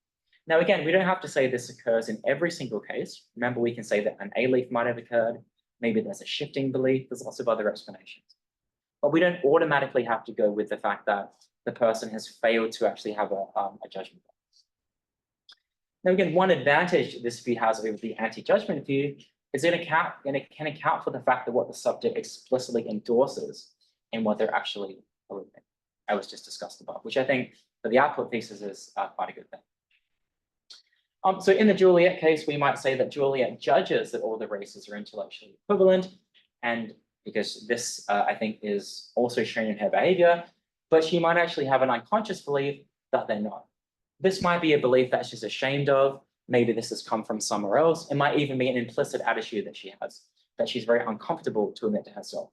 Now, again, we don't have to say this occurs in every single case. Remember, we can say that an A-leaf might have occurred. Maybe there's a shifting belief. There's lots of other explanations. But we don't automatically have to go with the fact that the person has failed to actually have a judgment. Now, again, one advantage this view has over the anti-judgment view is it can account for the fact that what the subject explicitly endorses in what they're actually believing, as was just discussed above, which I think for the output thesis is quite a good thing. So in the Juliet case, we might say that Juliet judges that all the races are intellectually equivalent, and because this, I think, is also shown in her behavior, but she might actually have an unconscious belief that they're not. This might be a belief that she's ashamed of. Maybe this has come from somewhere else. It might even be an implicit attitude that she has, that she's very uncomfortable to admit to herself.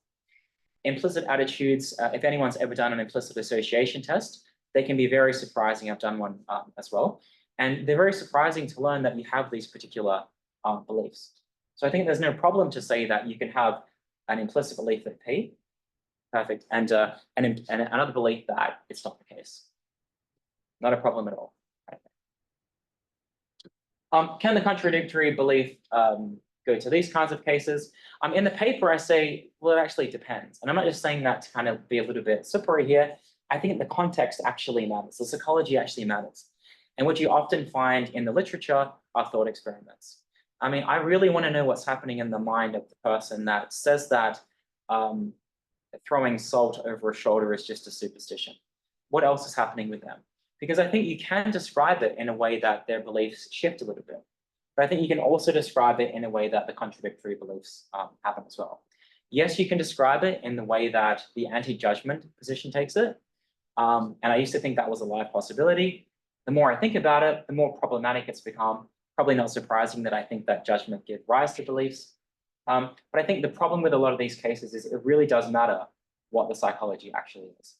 Implicit attitudes, if anyone's ever done an implicit association test, they can be very surprising. I've done one as well. And they're very surprising to learn that you have these particular beliefs. So I think there's no problem to say that you can have an implicit belief that P, perfect, and another belief that it's not the case. Not a problem at all. Can the contradictory belief go to these kinds of cases? In the paper, I say, well, it actually depends. And I'm not just saying that to kind of be a little bit slippery here. I think the context actually matters. The psychology actually matters. And what you often find in the literature are thought experiments. I mean, I really want to know what's happening in the mind of the person that says that throwing salt over a shoulder is just a superstition. What else is happening with them? Because I think you can describe it in a way that their beliefs shift a little bit. But I think you can also describe it in a way that the contradictory beliefs happen as well. Yes, you can describe it in the way that the anti-judgment position takes it. And I used to think that was a live possibility. The more I think about it, the more problematic it's become. Probably not surprising that I think that judgment gives rise to beliefs. But I think the problem with a lot of these cases is it really does matter what the psychology actually is.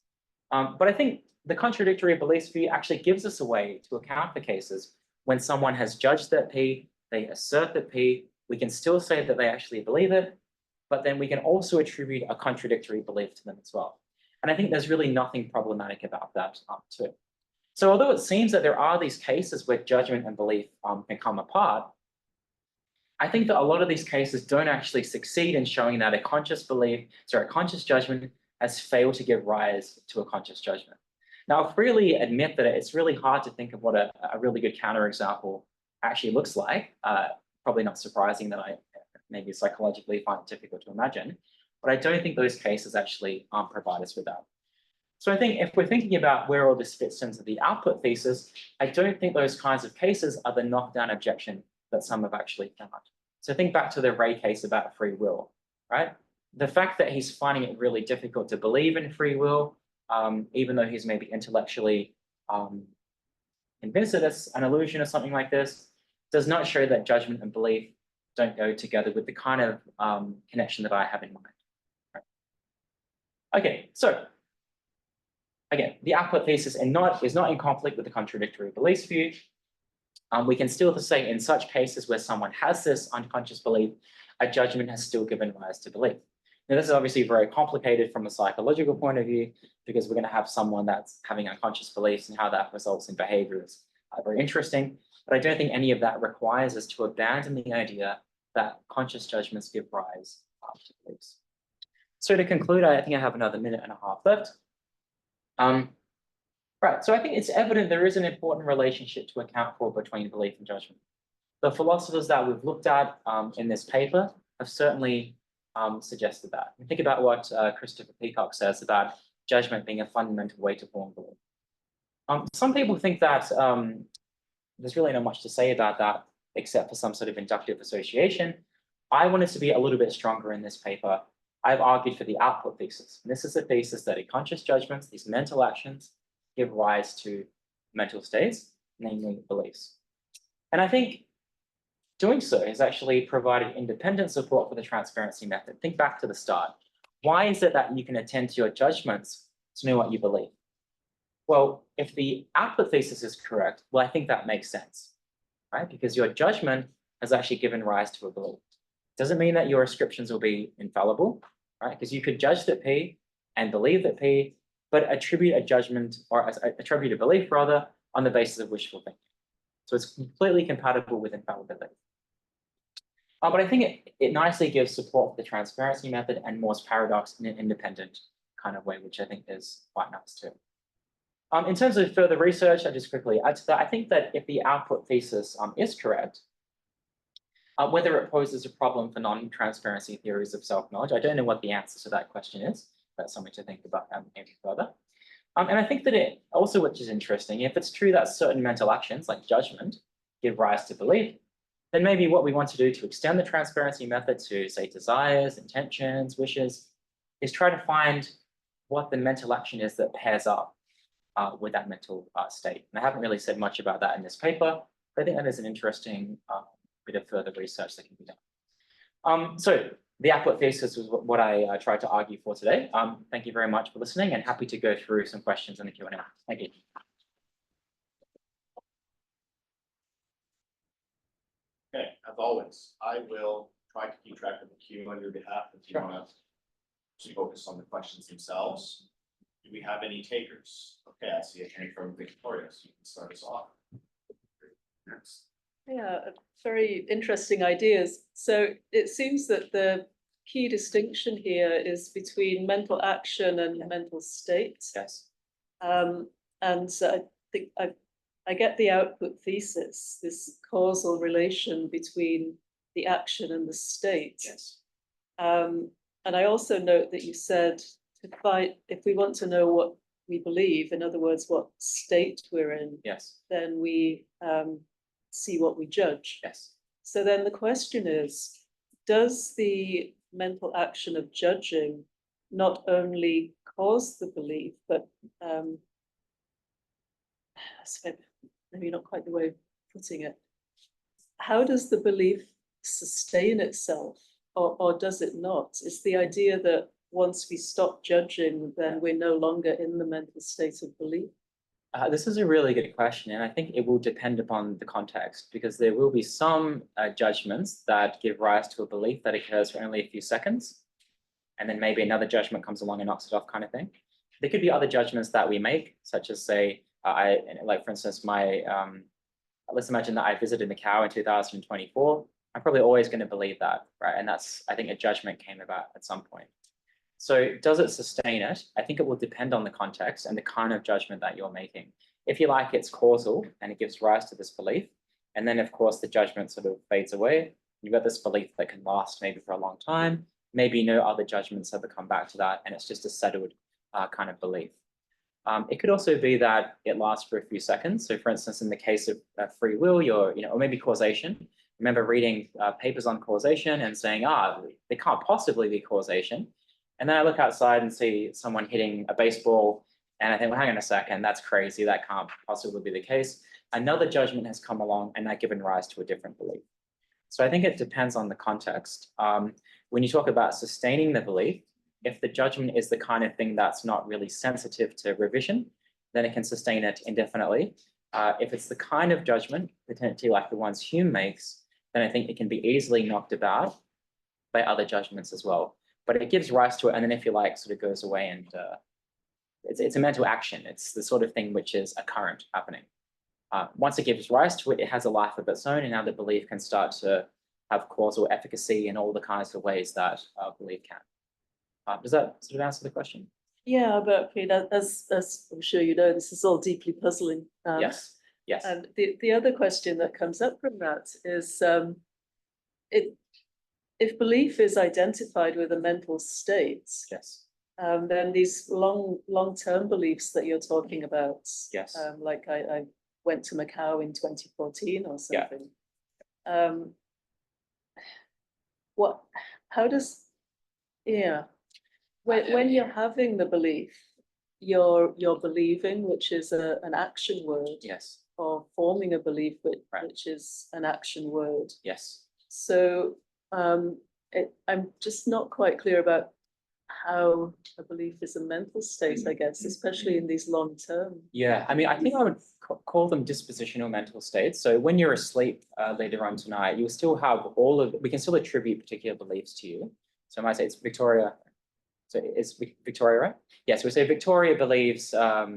But I think the contradictory beliefs view actually gives us a way to account for cases when someone has judged that P, they assert that P, we can still say that they actually believe it, but then we can also attribute a contradictory belief to them as well. And I think there's really nothing problematic about that too. So although it seems that there are these cases where judgment and belief can come apart, I think that a lot of these cases don't actually succeed in showing that a conscious judgment has failed to give rise to a conscious judgment. Now, I'll freely admit that it's really hard to think of what a really good counterexample actually looks like. Probably not surprising that I maybe psychologically find it difficult to imagine, but I don't think those cases actually provide us with that. So I think if we're thinking about where all this fits into the output thesis, I don't think those kinds of cases are the knockdown objection that some have actually found. So think back to the Ray case about free will, right? The fact that he's finding it really difficult to believe in free will, even though he's maybe intellectually convinced that it's an illusion or something like this, does not show that judgment and belief don't go together with the kind of connection that I have in mind. Right? Okay, so again, the output thesis is not in conflict with the contradictory beliefs view. We can still say in such cases where someone has this unconscious belief, a judgment has still given rise to belief. Now, this is obviously very complicated from a psychological point of view, because we're going to have someone that's having unconscious beliefs and how that results in behaviors very interesting. But I don't think any of that requires us to abandon the idea that conscious judgments give rise to beliefs. So to conclude, I think I have another minute and a half left. Right, so I think it's evident there is an important relationship to account for between belief and judgment. The philosophers that we've looked at in this paper have certainly suggested that. And think about what Christopher Peacock says about judgment being a fundamental way to form belief. Some people think that there's really not much to say about that except for some sort of inductive association. I wanted to be a little bit stronger in this paper. I've argued for the output thesis. And this is a thesis that conscious judgments, these mental actions, give rise to mental states, namely beliefs. And I think doing so has actually provided independent support for the transparency method. Think back to the start. Why is it that you can attend to your judgments to know what you believe? Well, if the output thesis is correct, well, I think that makes sense, right? Because your judgment has actually given rise to a belief. Doesn't mean that your ascriptions will be infallible, right? Because you could judge that P and believe that P, but attribute a judgment or attribute a belief rather on the basis of wishful thinking. So it's completely compatible with infallibility. But I think it nicely gives support for the transparency method and Moore's paradox in an independent kind of way, which I think is quite nice too. In terms of further research, I just quickly add to that. I think that if the output thesis is correct, Whether it poses a problem for non-transparency theories of self-knowledge, I don't know what the answer to that question is. That's something to think about maybe further. And I think that it also, which is interesting, if it's true that certain mental actions like judgment give rise to belief, then maybe what we want to do to extend the transparency method to, say, desires, intentions, wishes, is try to find what the mental action is that pairs up with that mental state. And I haven't really said much about that in this paper, but I think that is an interesting bit of further research that can be done. So the appellate thesis was what I tried to argue for today. Thank you very much for listening, and happy to go through some questions in the Q&A. Thank you. Okay, as always, I will try to keep track of the queue on your behalf if you Sure. want to focus on the questions themselves. Do we have any takers? Okay, I see a hand from Victoria, so you can start us off. Next. Yeah, very interesting ideas. So it seems that the key distinction here is between mental action and mental state. Yes. And so I think I get the output thesis, this causal relation between the action and the state. Yes. And I also note that you said if we want to know what we believe, in other words, what state we're in, Yes. then we see what we judge. Yes. So then the question is, does the mental action of judging not only cause the belief, but maybe not quite the way of putting it. How does the belief sustain itself, or does it not? It's the idea that once we stop judging, then we're no longer in the mental state of belief. This is a really good question, and I think it will depend upon the context, because there will be some judgments that give rise to a belief that occurs for only a few seconds, and then maybe another judgment comes along and knocks it off, kind of thing. There could be other judgments that we make, such as, say, for instance, let's imagine that I visited Macau in 2024. I'm probably always going to believe that, right? And that's, I think, a judgment came about at some point. So does it sustain it? I think it will depend on the context and the kind of judgment that you're making. If you like, it's causal and it gives rise to this belief. And then, of course, the judgment sort of fades away. You've got this belief that can last maybe for a long time. Maybe no other judgments ever come back to that, and it's just a settled kind of belief. It could also be that it lasts for a few seconds. So, for instance, in the case of free will, or maybe causation. I remember reading papers on causation and saying, there can't possibly be causation. And then I look outside and see someone hitting a baseball, and I think, well, hang on a second, that's crazy. That can't possibly be the case. Another judgment has come along and that given rise to a different belief. So I think it depends on the context. When you talk about sustaining the belief, if the judgment is the kind of thing that's not really sensitive to revision, then it can sustain it indefinitely. If it's the kind of judgment, potentially like the ones Hume makes, then I think it can be easily knocked about by other judgments as well. But it gives rise to it, and then if you like, sort of goes away, and it's a mental action. It's the sort of thing which is a current happening. Once it gives rise to it, it has a life of its own, and now the belief can start to have causal efficacy in all the kinds of ways that belief can. Does that sort of answer the question? Yeah, but as I'm sure you know, this is all deeply puzzling. Yes. Yes. And the other question that comes up from that is, if belief is identified with a mental state, Yes. then these long-term beliefs that you're talking about, Yes. like I went to Macau in 2014 or something. When you're having the belief, you're believing, which is an action word. Yes. Or forming a belief, which Right. is an action word. Yes. So I'm just not quite clear about how a belief is a mental state, I guess, especially in these long term. Yeah, I mean, I think I would call them dispositional mental states. So when you're asleep later on tonight, you'll still have we can still attribute particular beliefs to you. So I might say it's Victoria. So it's Victoria, right? Yeah, so we say Victoria believes that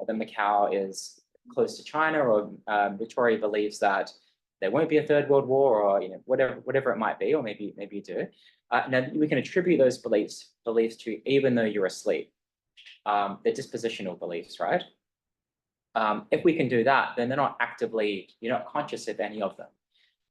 Macau is close to China, or Victoria believes that there won't be a third world war, or whatever it might be, or maybe you do. Now we can attribute those beliefs to you even though you're asleep. They're dispositional beliefs, right? If we can do that, then you're not conscious of any of them.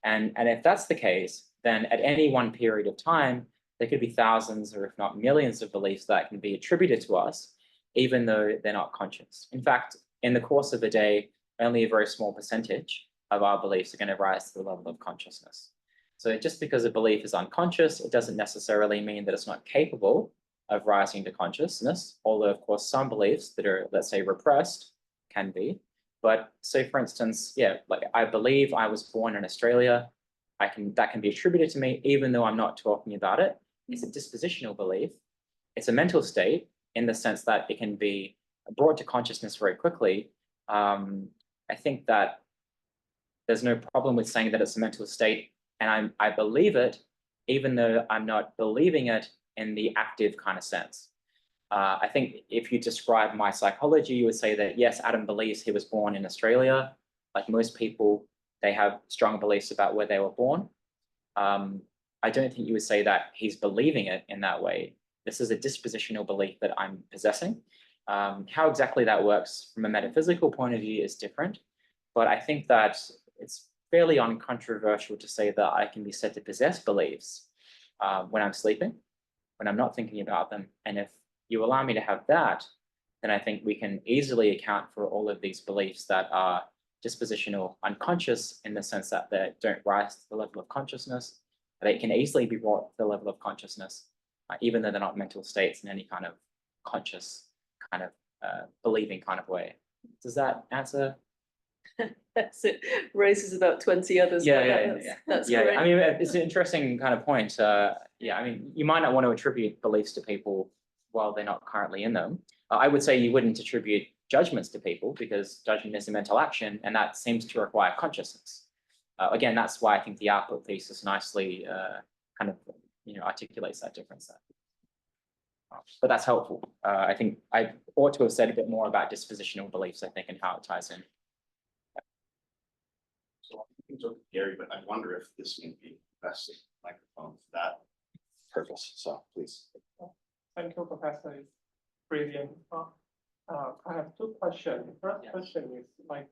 And if that's the case, then at any one period of time, there could be thousands or if not millions of beliefs that can be attributed to us, even though they're not conscious. In fact, in the course of a day, only a very small percentage of our beliefs are going to rise to the level of consciousness. So just because a belief is unconscious, it doesn't necessarily mean that it's not capable of rising to consciousness, although of course some beliefs that are, let's say, repressed can be. But so for instance, yeah, like I believe I was born in Australia, that can be attributed to me even though I'm not talking about it. It's a dispositional belief. It's a mental state in the sense that it can be brought to consciousness very quickly. I think that there's no problem with saying that it's a mental state and I believe it, even though I'm not believing it in the active kind of sense. I think if you describe my psychology, you would say that, yes, Adam believes he was born in Australia. Like most people, they have strong beliefs about where they were born. I don't think you would say that he's believing it in that way. This is a dispositional belief that I'm possessing. How exactly that works from a metaphysical point of view is different, but I think that it's fairly uncontroversial to say that I can be said to possess beliefs when I'm sleeping, when I'm not thinking about them. And if you allow me to have that, then I think we can easily account for all of these beliefs that are dispositional, unconscious, in the sense that they don't rise to the level of consciousness. They can easily be brought to the level of consciousness, even though they're not mental states in any kind of conscious kind of believing kind of way. Does that answer? That's it. Raises about 20 others. That's great. I mean, it's an interesting kind of point. Yeah, I mean, you might not want to attribute beliefs to people while they're not currently in them. I would say you wouldn't attribute judgments to people because judgment is a mental action and that seems to require consciousness. Again, that's why I think the output thesis nicely kind of articulates that difference there. But that's helpful. I think I ought to have said a bit more about dispositional beliefs, I think, and how it ties in. So I think it's Gary, but I wonder if this can be the best microphone for that purpose. So please. Thank you, Professor. It's brilliant. I have two questions. The first question is like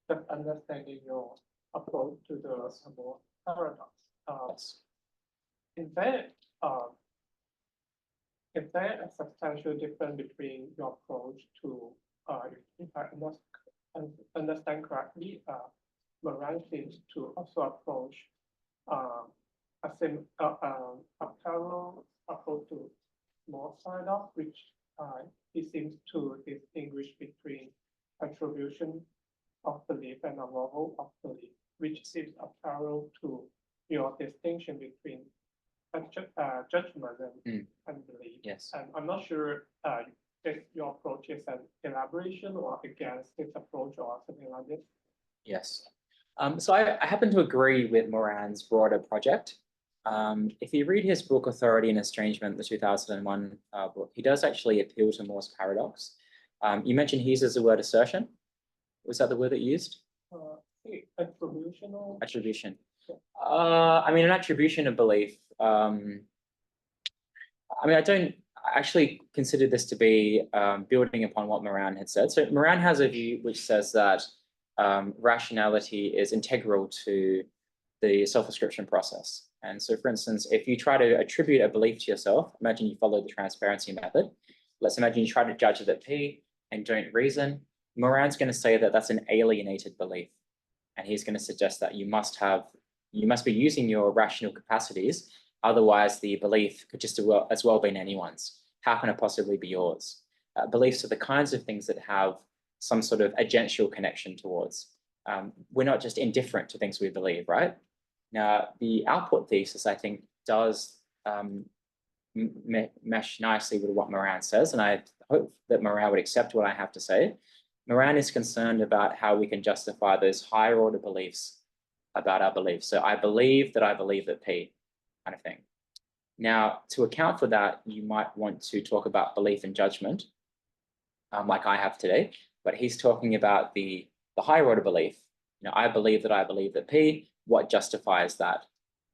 just understanding your approach to the symbol paradox. Is there a substantial difference between your approach to, if I understand correctly, Moran seems to also approach a parallel approach to more paradox, which he seems to distinguish between attribution of belief and a level of belief, which seems a parallel to your distinction between judgment and belief. Yes. And I'm not sure if your approach is an elaboration or against this approach or something like this. Yes. So I happen to agree with Moran's broader project. If you read his book, Authority and Estrangement, the 2001 book, he does actually appeal to Moore's paradox. You mentioned he uses the word assertion. Was that the word that you used? Attribution. Attribution. Yeah. I mean, an attribution of belief. I mean, I don't actually consider this to be building upon what Moran had said. So Moran has a view which says that rationality is integral to the self-ascription process. And so, for instance, if you try to attribute a belief to yourself, imagine you follow the transparency method. Let's imagine you try to judge it at P and don't reason. Moran's going to say that that's an alienated belief. And he's going to suggest that you must be using your rational capacities. Otherwise, the belief could just as well be anyone's. How can it possibly be yours? Beliefs are the kinds of things that have some sort of agential connection towards. We're not just indifferent to things we believe, right? Now, the output thesis, I think, does mesh nicely with what Moran says, and I hope that Moran would accept what I have to say. Moran is concerned about how we can justify those higher order beliefs about our beliefs. So I believe that P, kind of thing. Now, to account for that, you might want to talk about belief and judgment, like I have today, but he's talking about the higher order belief. I believe that P, what justifies that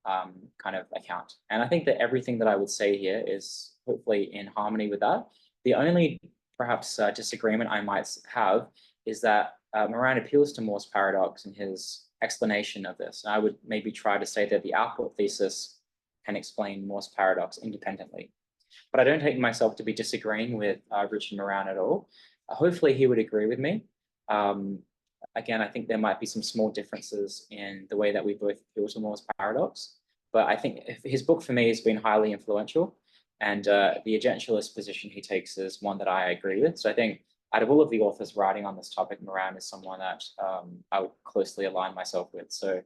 kind of account? And I think that everything that I would say here is hopefully in harmony with that. The only perhaps disagreement I might have is that Moran appeals to Moore's paradox in his explanation of this. I would maybe try to say that the output thesis can explain Morse paradox independently. But I don't take myself to be disagreeing with Richard Moran at all. Hopefully he would agree with me. Again, I think there might be some small differences in the way that we both feel to Morse paradox, but I think his book for me has been highly influential, and the agentialist position he takes is one that I agree with. So I think out of all of the authors writing on this topic, Moran is someone that I would closely align myself with. So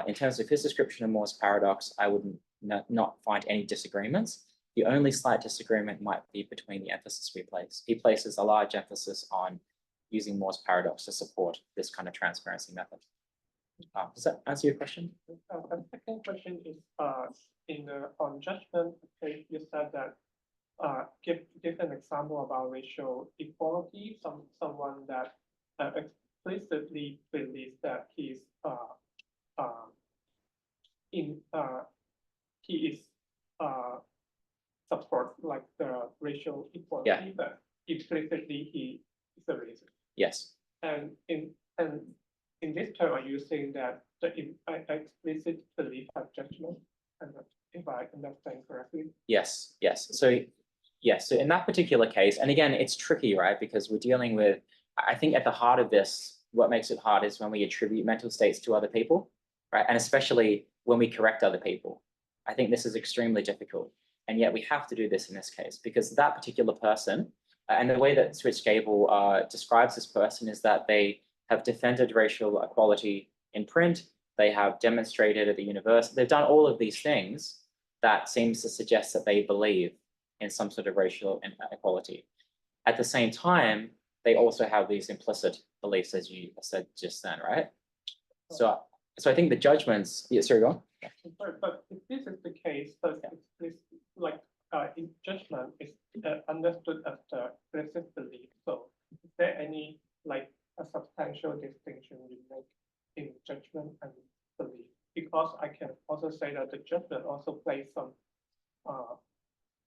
in terms of his description of Morse paradox, I would not find any disagreements. The only slight disagreement might be between the emphasis we place. He places a large emphasis on using Morse paradox to support this kind of transparency method. Does that answer your question? The second question is, on judgment, okay, you said that, give an example about racial equality, someone that explicitly believes that he is support like the racial equality, Yeah. but implicitly he is a racist. Yes. And in this term, are you saying that the explicit belief have judgment? And if I understand correctly? Yes, yes. So yes, so in that particular case, and again, it's tricky, right? Because we're dealing with, I think at the heart of this, what makes it hard is when we attribute mental states to other people, right? And especially when we correct other people. I think this is extremely difficult. And yet we have to do this in this case because that particular person, and the way that Switch Gable describes this person is that they have defended racial equality in print, they have demonstrated at the university, they've done all of these things that seems to suggest that they believe in some sort of racial inequality. At the same time, they also have these implicit beliefs, as you said just then, right? So I think the judgments, yeah, sorry, go on. But if this is the case, but it's like in judgment is understood as the explicit belief. So is there any like a substantial distinction you make in judgment and belief? Because I can also say that the judgment also plays some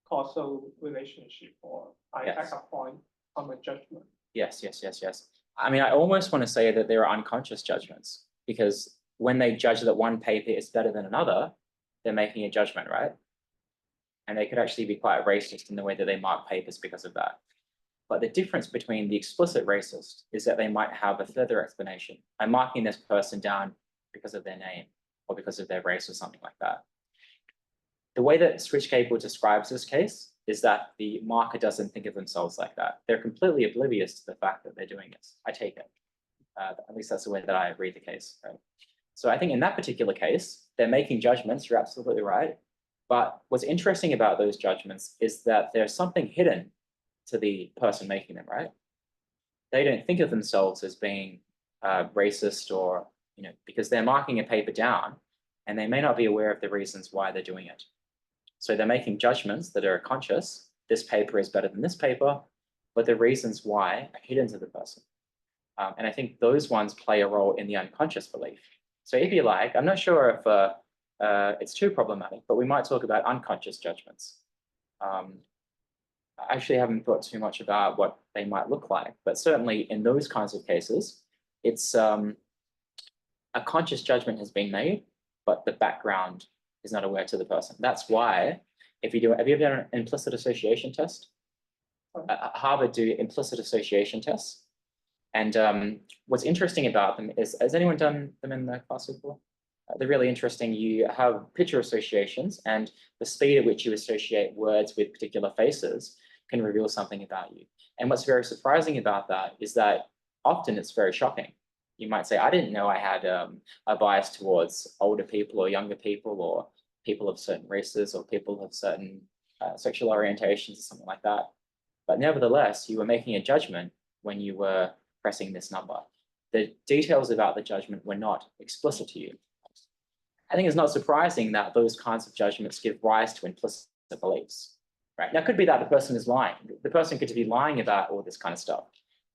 causal relationship, or I Yes. have a point on the judgment. Yes, yes, yes, yes. I mean, I almost want to say that there are unconscious judgments because when they judge that one paper is better than another, they're making a judgment, right? And they could actually be quite racist in the way that they mark papers because of that. But the difference between the explicit racist is that they might have a further explanation. I'm marking this person down because of their name or because of their race or something like that. The way that Switch Cable describes this case is that the marker doesn't think of themselves like that. They're completely oblivious to the fact that they're doing this. I take it. At least that's the way that I read the case, right? So I think in that particular case, they're making judgments, you're absolutely right. But what's interesting about those judgments is that there's something hidden to the person making them, right? They don't think of themselves as being racist or, because they're marking a paper down and they may not be aware of the reasons why they're doing it. So they're making judgments that are conscious. This paper is better than this paper, but the reasons why are hidden to the person. And I think those ones play a role in the unconscious belief. So if you like, I'm not sure if it's too problematic, but we might talk about unconscious judgments. I actually haven't thought too much about what they might look like, but certainly in those kinds of cases, it's a conscious judgment has been made, but the background is not aware to the person. That's why if you do, have you ever done an implicit association test? Harvard do implicit association tests. And what's interesting about them is, has anyone done them in the class before? They're really interesting. You have picture associations, and the speed at which you associate words with particular faces can reveal something about you. And what's very surprising about that is that often it's very shocking. You might say, I didn't know I had a bias towards older people or younger people or people of certain races or people of certain sexual orientations or something like that. But nevertheless, you were making a judgment when you were pressing this number. The details about the judgment were not explicit to you. I think it's not surprising that those kinds of judgments give rise to implicit beliefs, right? Now, it could be that the person is lying. The person could be lying about all this kind of stuff.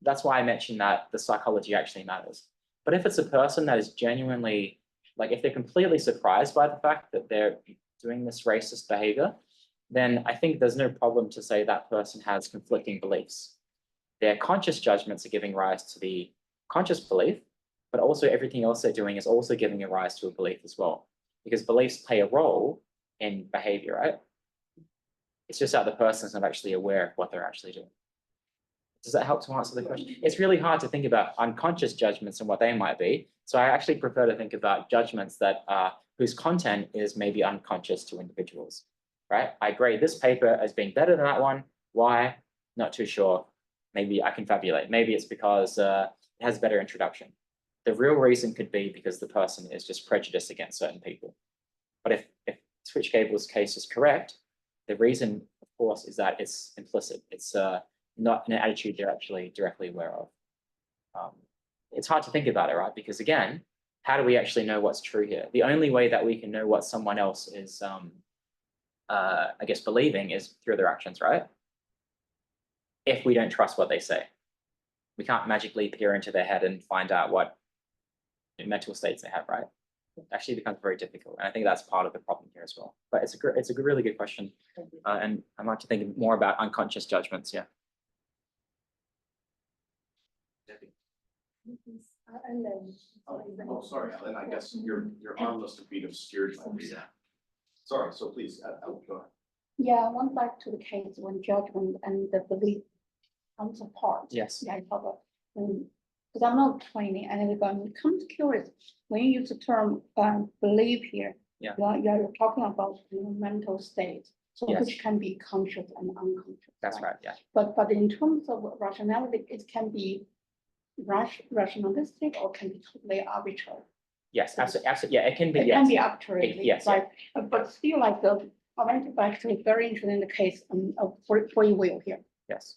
That's why I mentioned that the psychology actually matters. But if it's a person that is genuinely, like if they're completely surprised by the fact that they're doing this racist behavior, then I think there's no problem to say that person has conflicting beliefs. Their conscious judgments are giving rise to the conscious belief, but also everything else they're doing is also giving a rise to a belief as well, because beliefs play a role in behavior, right? It's just that the person is not actually aware of what they're actually doing. Does that help to answer the question? It's really hard to think about unconscious judgments and what they might be. So I actually prefer to think about judgments that whose content is maybe unconscious to individuals, right? I grade this paper as being better than that one. Why? Not too sure. Maybe I can fabulate. Maybe it's because it has a better introduction. The real reason could be because the person is just prejudiced against certain people. But if Switchcable's case is correct, the reason, of course, is that it's implicit. It's not an attitude they're actually directly aware of. It's hard to think about it, right? Because again, how do we actually know what's true here? The only way that we can know what someone else is, I guess, believing is through their actions, right? If we don't trust what they say. We can't magically peer into their head and find out what mental states they have, right? It actually becomes very difficult. And I think that's part of the problem here as well. But it's a really good question. And I'd like to think more about unconscious judgments, yeah. Oh, sorry, Alan, I guess your arm must have been obscured by the. Sorry, so please, go ahead. Yeah, I went back to the case when judgment and the belief comes apart. Yes. Yeah, I thought, because I'm not training, and I'm kind of curious, when you use the term belief here, Yeah. you're talking about mental state, so Yes. which can be conscious and unconscious. That's right, yeah. But in terms of rationality, it can be rationalistic or can be totally arbitrary. Yes, absolutely, yeah, it can be, It yes. can be arbitrary, Yes, right? But still, like I went back to very interesting in the case of free will here. Yes,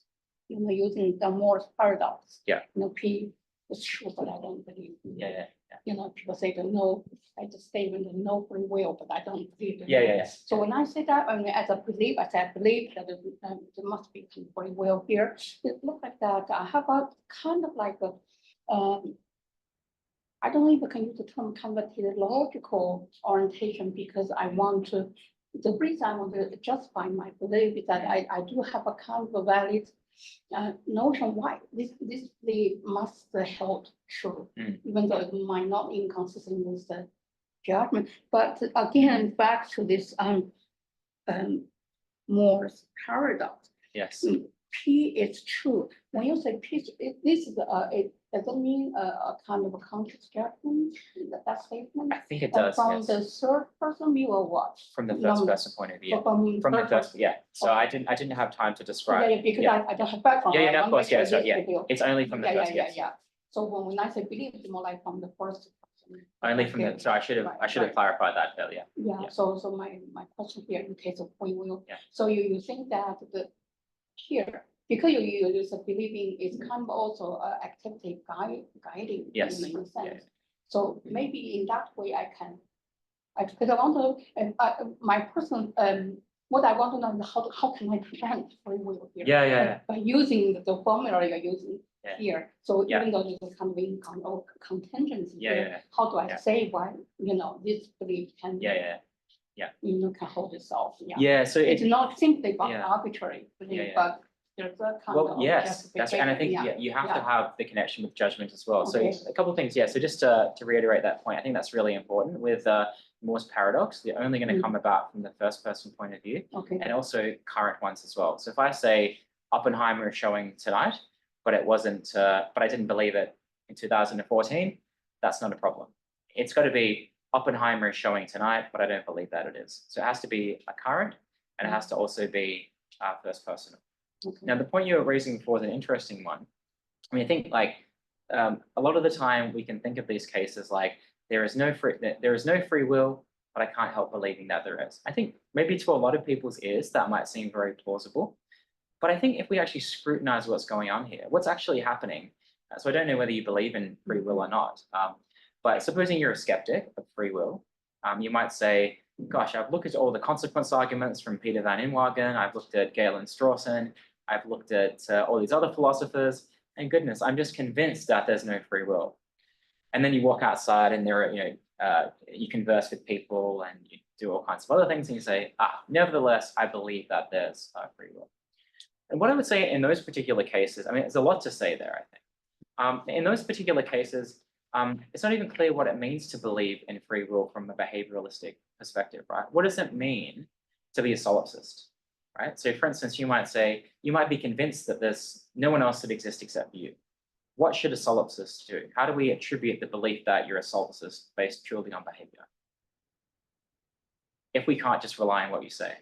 Using the Moore's paradox. Yeah. P is true, but I don't believe. yeah. People say the no, I just statement the no free will, but I don't believe. Yeah. So when I say that, I mean, as a belief, I said, I believe that there must be some free will here. It looks like that. I have a kind of like a, I don't even can use the term kind of teleological orientation because I want to, the reason I want to justify my belief is that I do have a kind of a valid notion why this belief must hold true, even though it might not inconsistent with the judgment. But again, back to this Moore's paradox. Yes. P is true. When you say P, this is it doesn't mean a kind of a conscious judgment, that statement. I think it does, From yes. the third person view or what? From the first person point of view. From From the third first, person. yeah. So Okay. I didn't have time to describe. Yeah, because Yeah. I don't have background. Yeah, right? of I wanna course, make yeah, sure so this yeah, video- it's only from the first, yes. Yeah. So when I say believe, it's more like from the first person. Only from the, Okay. so I should have Right. clarified that earlier. Yeah, Yeah. so my question here in case of free will. Yeah. So you think that here, because you use a believing is kind of also activity guiding. Yes. In a sense. Yeah. So maybe in that way I can, because I want to, my personal, what I want to know is how can I prevent free will here? Yeah. By using the formula you're using Yeah. here. So Yeah. even though there's a kind of income or contingency Yeah, here, yeah. how do I Yeah. say why, this belief can, Yeah. can hold itself? Yeah, so It's not simply about Yeah. arbitrary belief, Yeah. but there's a kind well, of yes, that's, and I think, justification, you have to yeah. have the connection with judgment as well. So Okay. a couple of things, yeah. So just to reiterate that point, I think that's really important with Moore's paradox. They're only going to come about from the first person point of view, Okay, and also current ones as well. So if I say Oppenheimer is showing tonight, but it wasn't, but I didn't believe it in 2014, that's not a problem. It's got to be Oppenheimer is showing tonight, but I don't believe that it is. So it has to be a current, and it has to also be first person. okay. Now, the point you were raising before is an interesting one. I mean, I think like a lot of the time we can think of these cases like there is no free will, but I can't help believing that there is. I think maybe to a lot of people's ears that might seem very plausible, but I think if we actually scrutinize what's going on here, what's actually happening. So I don't know whether you believe in free will or not, but supposing you're a skeptic of free will, you might say, gosh, I've looked at all the consequence arguments from Peter van Inwagen, I've looked at Galen Strawson, I've looked at all these other philosophers, and goodness, I'm just convinced that there's no free will. And then you walk outside and there are, you converse with people and you do all kinds of other things and you say, nevertheless, I believe that there's free will. And what I would say in those particular cases, I mean, there's a lot to say there, I think. In those particular cases, it's not even clear what it means to believe in free will from a behavioralistic perspective, right? What does it mean to be a solipsist, right? So for instance, you might be convinced that there's no one else that exists except you. What should a solipsist do? How do we attribute the belief that you're a solipsist based purely on behavior? If we can't just rely on what you say.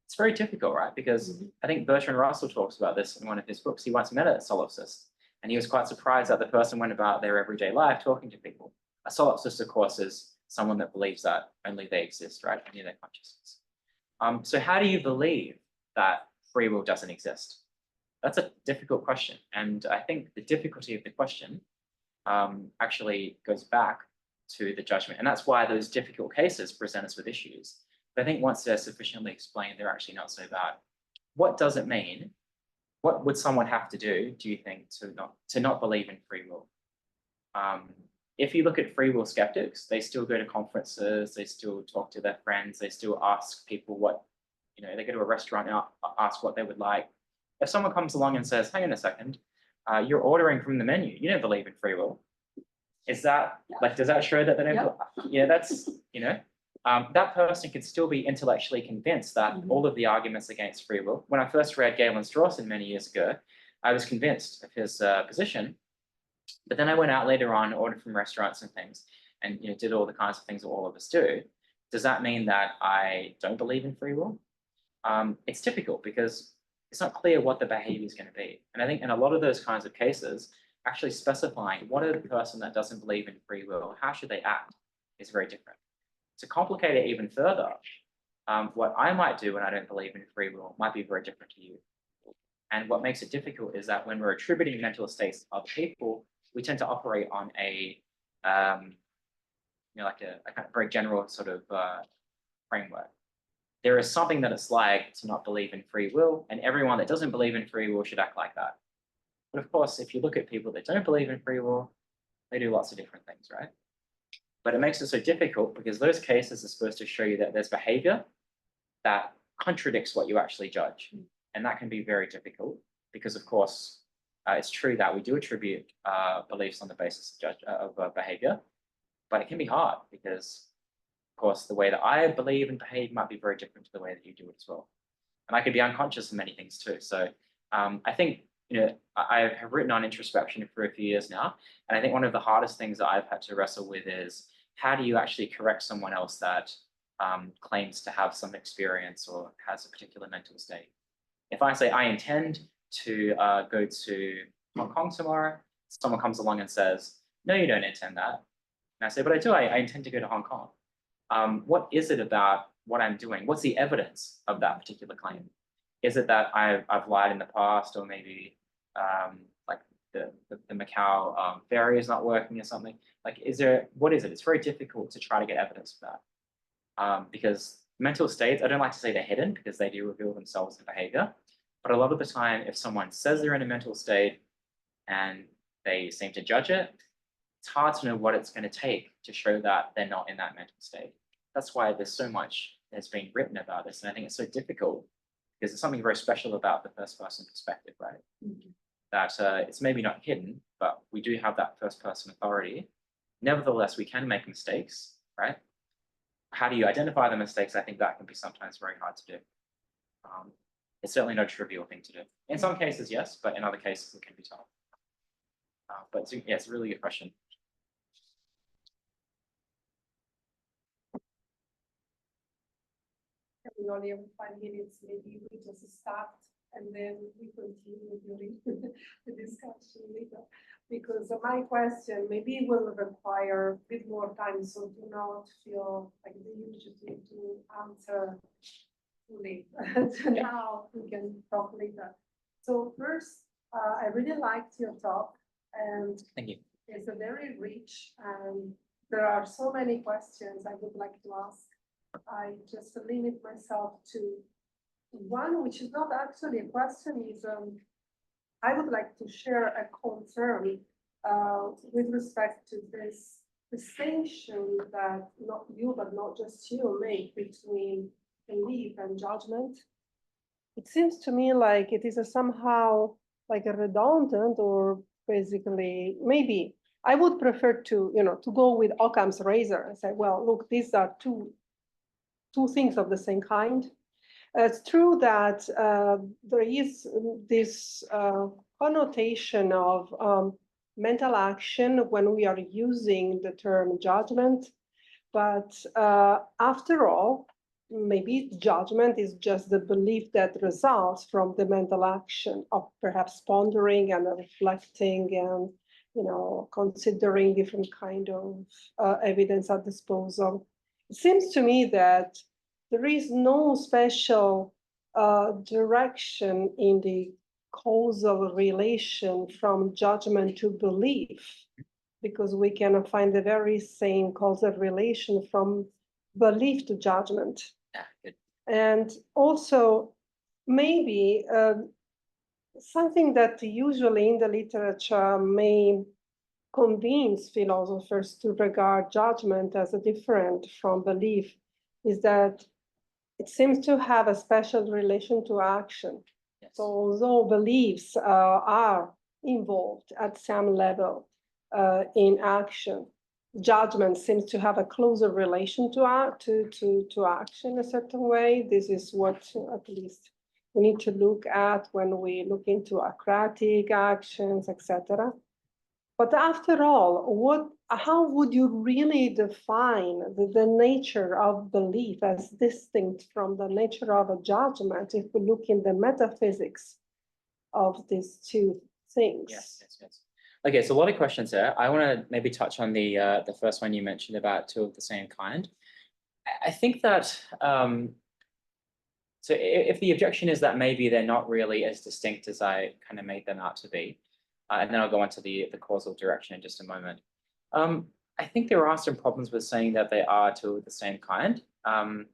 It's very difficult, right? Because I think Bertrand Russell talks about this in one of his books. He once met a solipsist, and he was quite surprised that the person went about their everyday life talking to people. A solipsist, of course, is someone that believes that only they exist, right? Only their consciousness. So how do you believe that free will doesn't exist? That's a difficult question. And I think the difficulty of the question actually goes back to the judgment. And that's why those difficult cases present us with issues. But I think once they're sufficiently explained, they're actually not so bad. What does it mean? What would someone have to do you think, to not believe in free will? If you look at free will skeptics, they still go to conferences, they still talk to their friends, they still ask people what, they go to a restaurant and ask what they would like. If someone comes along and says, hang on a second, you're ordering from the menu, you don't believe in free will. Is that, does that show that they don't? Yeah, that's, that person could still be intellectually convinced that all of the arguments against free will. When I first read Galen Strawson many years ago, I was convinced of his position. But then I went out later on, ordered from restaurants and things, and did all the kinds of things that all of us do. Does that mean that I don't believe in free will? It's difficult because it's not clear what the behavior is going to be. And I think in a lot of those kinds of cases, actually specifying what a person that doesn't believe in free will, how should they act, is very different. To complicate it even further, what I might do when I don't believe in free will might be very different to you. And what makes it difficult is that when we're attributing mental states to other people, we tend to operate on a, like a kind of very general sort of framework. There is something that it's like to not believe in free will, and everyone that doesn't believe in free will should act like that. But of course, if you look at people that don't believe in free will, they do lots of different things, right? But it makes it so difficult because those cases are supposed to show you that there's behavior that contradicts what you actually judge. And that can be very difficult because, of course, it's true that we do attribute beliefs on the basis of behavior, but it can be hard because, of course, the way that I believe and behave might be very different to the way that you do it as well. And I could be unconscious of many things too. So I think, I have written on introspection for a few years now. And I think one of the hardest things that I've had to wrestle with is how do you actually correct someone else that claims to have some experience or has a particular mental state? If I say, I intend to go to Hong Kong tomorrow, someone comes along and says, no, you don't intend that. And I say, but I do, I intend to go to Hong Kong. What is it about what I'm doing? What's the evidence of that particular claim? Is it that I've lied in the past, or maybe like the Macau ferry is not working or something? Like, what is it? It's very difficult to try to get evidence for that. Because mental states, I don't like to say they're hidden because they do reveal themselves in behavior. But a lot of the time, if someone says they're in a mental state and they seem to judge it, it's hard to know what it's going to take to show that they're not in that mental state. That's why there's so much that's been written about this. And I think it's so difficult because there's something very special about the first person perspective, right? That it's maybe not hidden, but we do have that first person authority. Nevertheless, we can make mistakes, right? How do you identify the mistakes? I think that can be sometimes very hard to do. It's certainly not a trivial thing to do. In some cases, yes, but in other cases, it can be tough. But yeah, it's a really good question. We only have 5 minutes, maybe we just start and then we continue during the discussion later. Because my question maybe will require a bit more time, so do not feel like you just need to answer too late. So now we can talk later. So first, I really liked your talk, and Thank you. it's a very rich, and there are so many questions I would like to ask. I just limit myself to one, which is not actually a question, is I would like to share a concern with respect to this distinction that not you, but not just you, make between belief and judgment. It seems to me like it is somehow like a redundant, or basically maybe I would prefer to, to go with Occam's razor and say, well, look, these are two things of the same kind. It's true that there is this connotation of mental action when we are using the term judgment, but after all, maybe judgment is just the belief that results from the mental action of perhaps pondering and reflecting and considering different kind of evidence at disposal. It seems to me that there is no special direction in the causal relation from judgment to belief, because we can find the very same causal relation from belief to judgment. Yeah, good. And also, maybe something that usually in the literature may convince philosophers to regard judgment as a different from belief is that it seems to have a special relation to action. Yes. So although beliefs are involved at some level in action, judgment seems to have a closer relation to action in a certain way. This is what at least we need to look at when we look into acratic actions, etc. But after all, how would you really define the nature of belief as distinct from the nature of a judgment if we look in the metaphysics of these two things? Yes. Okay, so a lot of questions there. I want to maybe touch on the first one you mentioned about two of the same kind. I think that so if the objection is that maybe they're not really as distinct as I kind of made them out to be, and then I'll go on to the causal direction in just a moment. I think there are some problems with saying that they are two of the same kind. I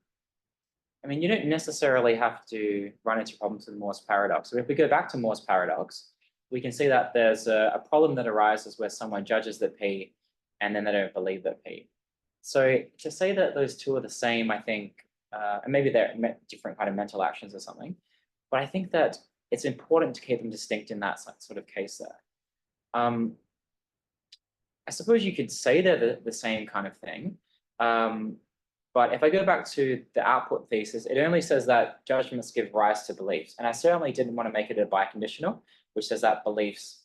mean, you don't necessarily have to run into problems with Moore's paradox. So if we go back to Moore's paradox, we can see that there's a problem that arises where someone judges that P and then they don't believe that P. So to say that those two are the same, I think, and maybe they're different kind of mental actions or something, but I think that it's important to keep them distinct in that sort of case there. I suppose you could say they're the same kind of thing, but if I go back to the output thesis, it only says that judgments give rise to beliefs, and I certainly didn't want to make it a biconditional, which says that beliefs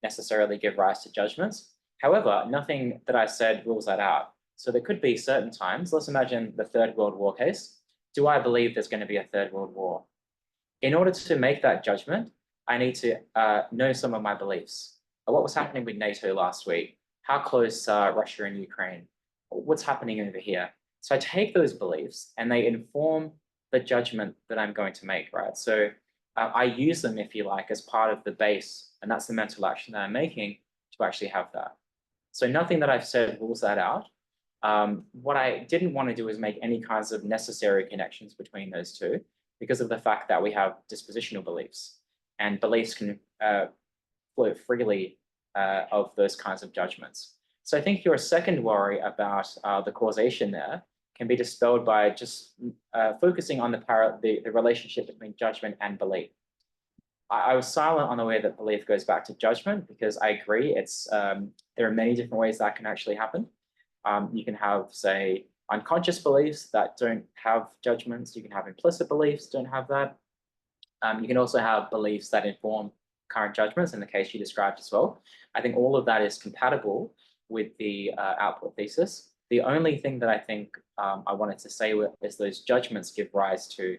necessarily give rise to judgments. However, nothing that I said rules that out. So there could be certain times, let's imagine the Third World War case. Do I believe there's going to be a Third World War? In order to make that judgment, I need to know some of my beliefs. What was happening with NATO last week? How close Russia and Ukraine? What's happening over here? So I take those beliefs and they inform the judgment that I'm going to make, right? So I use them, if you like, as part of the base, and that's the mental action that I'm making to actually have that. So nothing that I've said rules that out. What I didn't want to do is make any kinds of necessary connections between those two because of the fact that we have dispositional beliefs, and beliefs can flow freely of those kinds of judgments. So I think your second worry about the causation there can be dispelled by just focusing on the relationship between judgment and belief. I was silent on the way that belief goes back to judgment because I agree there are many different ways that can actually happen. You can have, say, unconscious beliefs that don't have judgments. You can have implicit beliefs that don't have that. You can also have beliefs that inform current judgments in the case you described as well. I think all of that is compatible with the output thesis. The only thing that I think I wanted to say is those judgments give rise to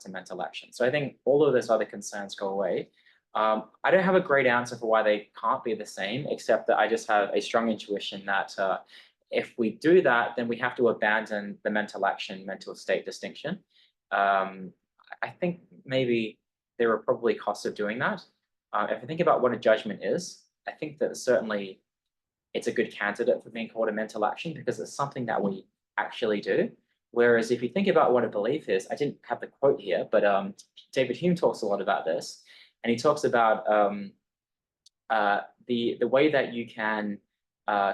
mental action. So I think all of those other concerns go away. I don't have a great answer for why they can't be the same, except that I just have a strong intuition that if we do that, then we have to abandon the mental action, mental state distinction. I think maybe there are probably costs of doing that. If you think about what a judgment is, I think that certainly it's a good candidate for being called a mental action because it's something that we actually do. Whereas if you think about what a belief is, I didn't have the quote here, but David Hume talks a lot about this. And he talks about the way that you can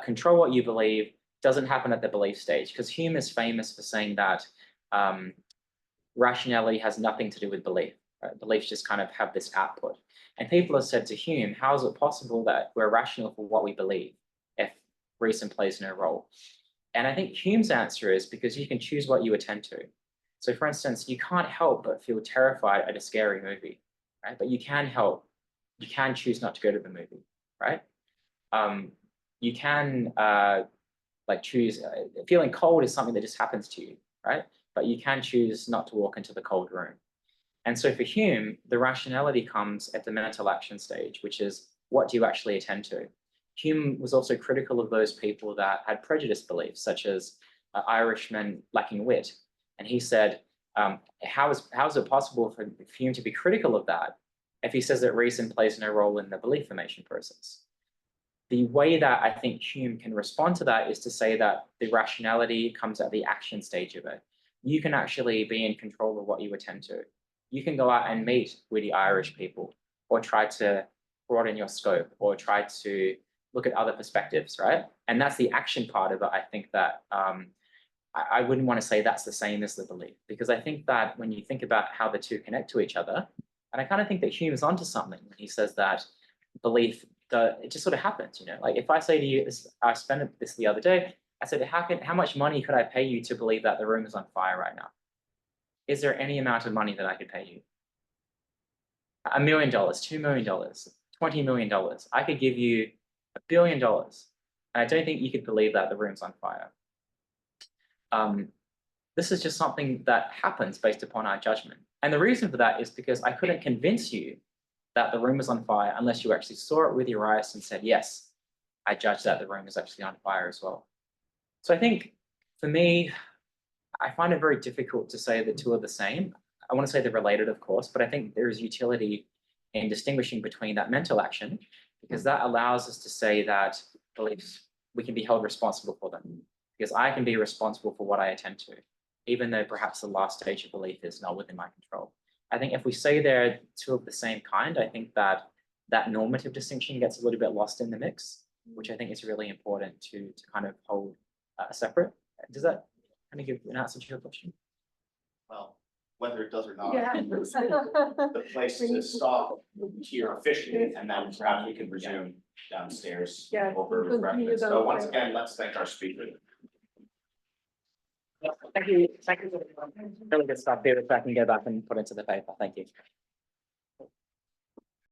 control what you believe doesn't happen at the belief stage, because Hume is famous for saying that rationality has nothing to do with belief. Right? Beliefs just kind of have this output. And people have said to Hume, how is it possible that we're rational for what we believe if reason plays no role? And I think Hume's answer is because you can choose what you attend to. So for instance, you can't help but feel terrified at a scary movie, right? But you can choose not to go to the movie, right? You can like choose, feeling cold is something that just happens to you, right? But you can choose not to walk into the cold room. And so for Hume, the rationality comes at the mental action stage, which is what do you actually attend to? Hume was also critical of those people that had prejudiced beliefs, such as Irishmen lacking wit. And he said, how is it possible for Hume to be critical of that if he says that reason plays no role in the belief formation process? The way that I think Hume can respond to that is to say that the rationality comes at the action stage of it. You can actually be in control of what you attend to. You can go out and meet witty Irish people, or try to broaden your scope, or try to look at other perspectives, right? And that's the action part of it. I think that I wouldn't want to say that's the same as the belief, because I think that when you think about how the two connect to each other, and I kind of think that Hume's onto something when he says that belief, it just sort of happens, you know? Like if I say to you, I spent this the other day, I said, how much money could I pay you to believe that the room is on fire right now? Is there any amount of money that I could pay you? $1 million, $2 million, $20 million. I could give you $1 billion. And I don't think you could believe that the room's on fire. This is just something that happens based upon our judgment. And the reason for that is because I couldn't convince you that the room is on fire unless you actually saw it with your eyes and said, yes, I judge that the room is actually on fire as well. So I think for me, I find it very difficult to say the two are the same. I want to say they're related, of course, but I think there is utility in distinguishing between that mental action, because that allows us to say that beliefs, we can be held responsible for them, because I can be responsible for what I attend to, even though perhaps the last stage of belief is not within my control. I think if we say they're two of the same kind, I think that that normative distinction gets a little bit lost in the mix, which I think is really important to kind of hold separate. Does that kind of give an answer to your question? Well, whether it does or not, Yeah. the place to stop here officially, and then perhaps we can resume downstairs Yeah, over continue refreshments. So once downstairs. again, let's thank our speaker. Thank you. Thank you. Really good stuff, David. If I can go back and put into the paper. Thank you.